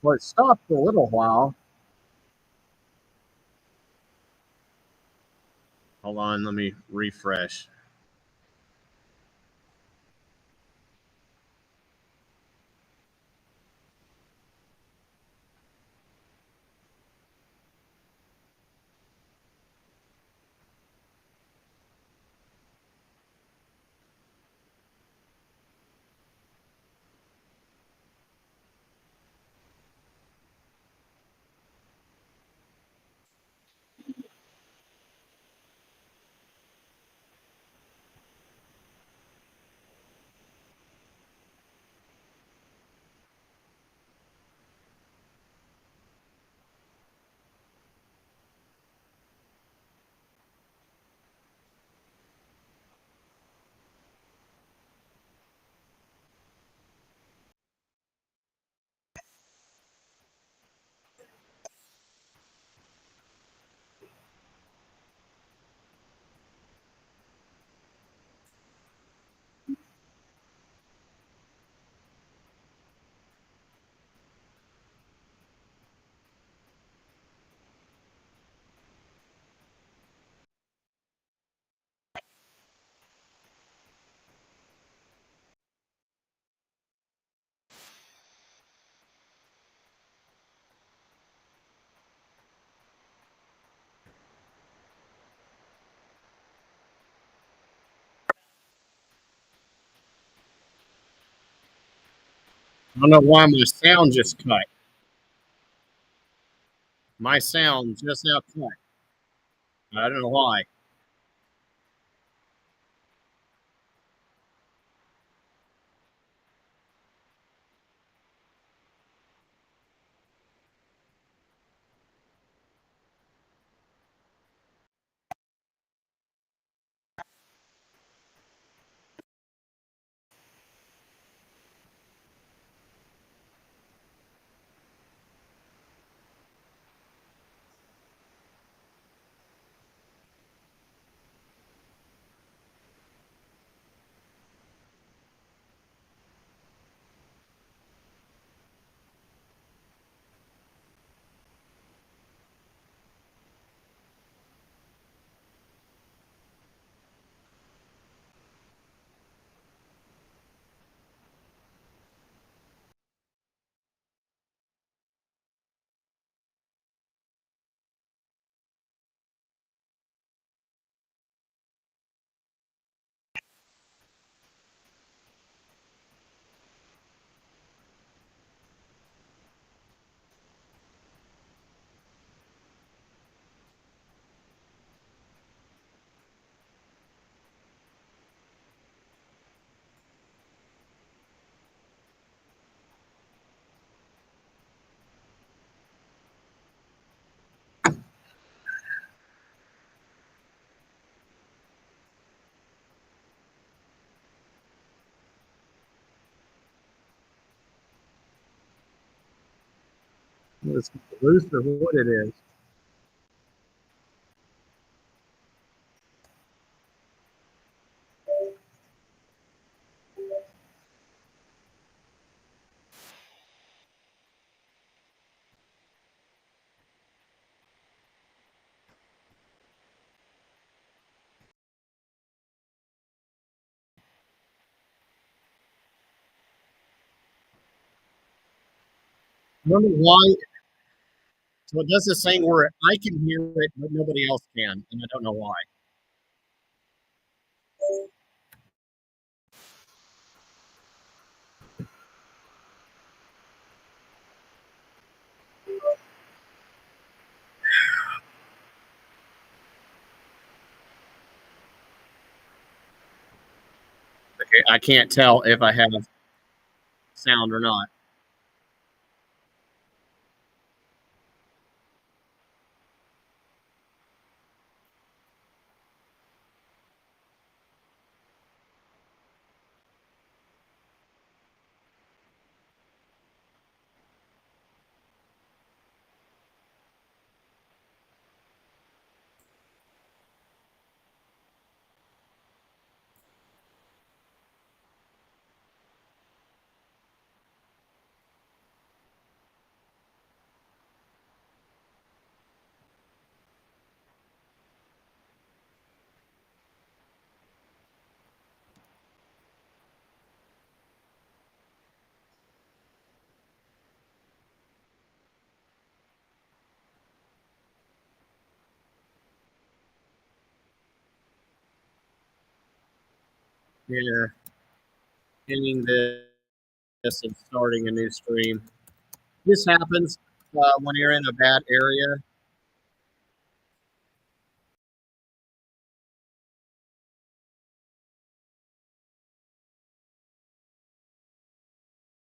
Well, it stopped for a little while. Hold on, let me refresh. I don't know why my sound just cut. My sound just now cut. I don't know why. It's loose or what it is. I don't know why. So it does this thing where I can hear it, but nobody else can, and I don't know why. Okay, I can't tell if I have sound or not. Yeah. Ending this and starting a new stream. This happens when you're in a bad area.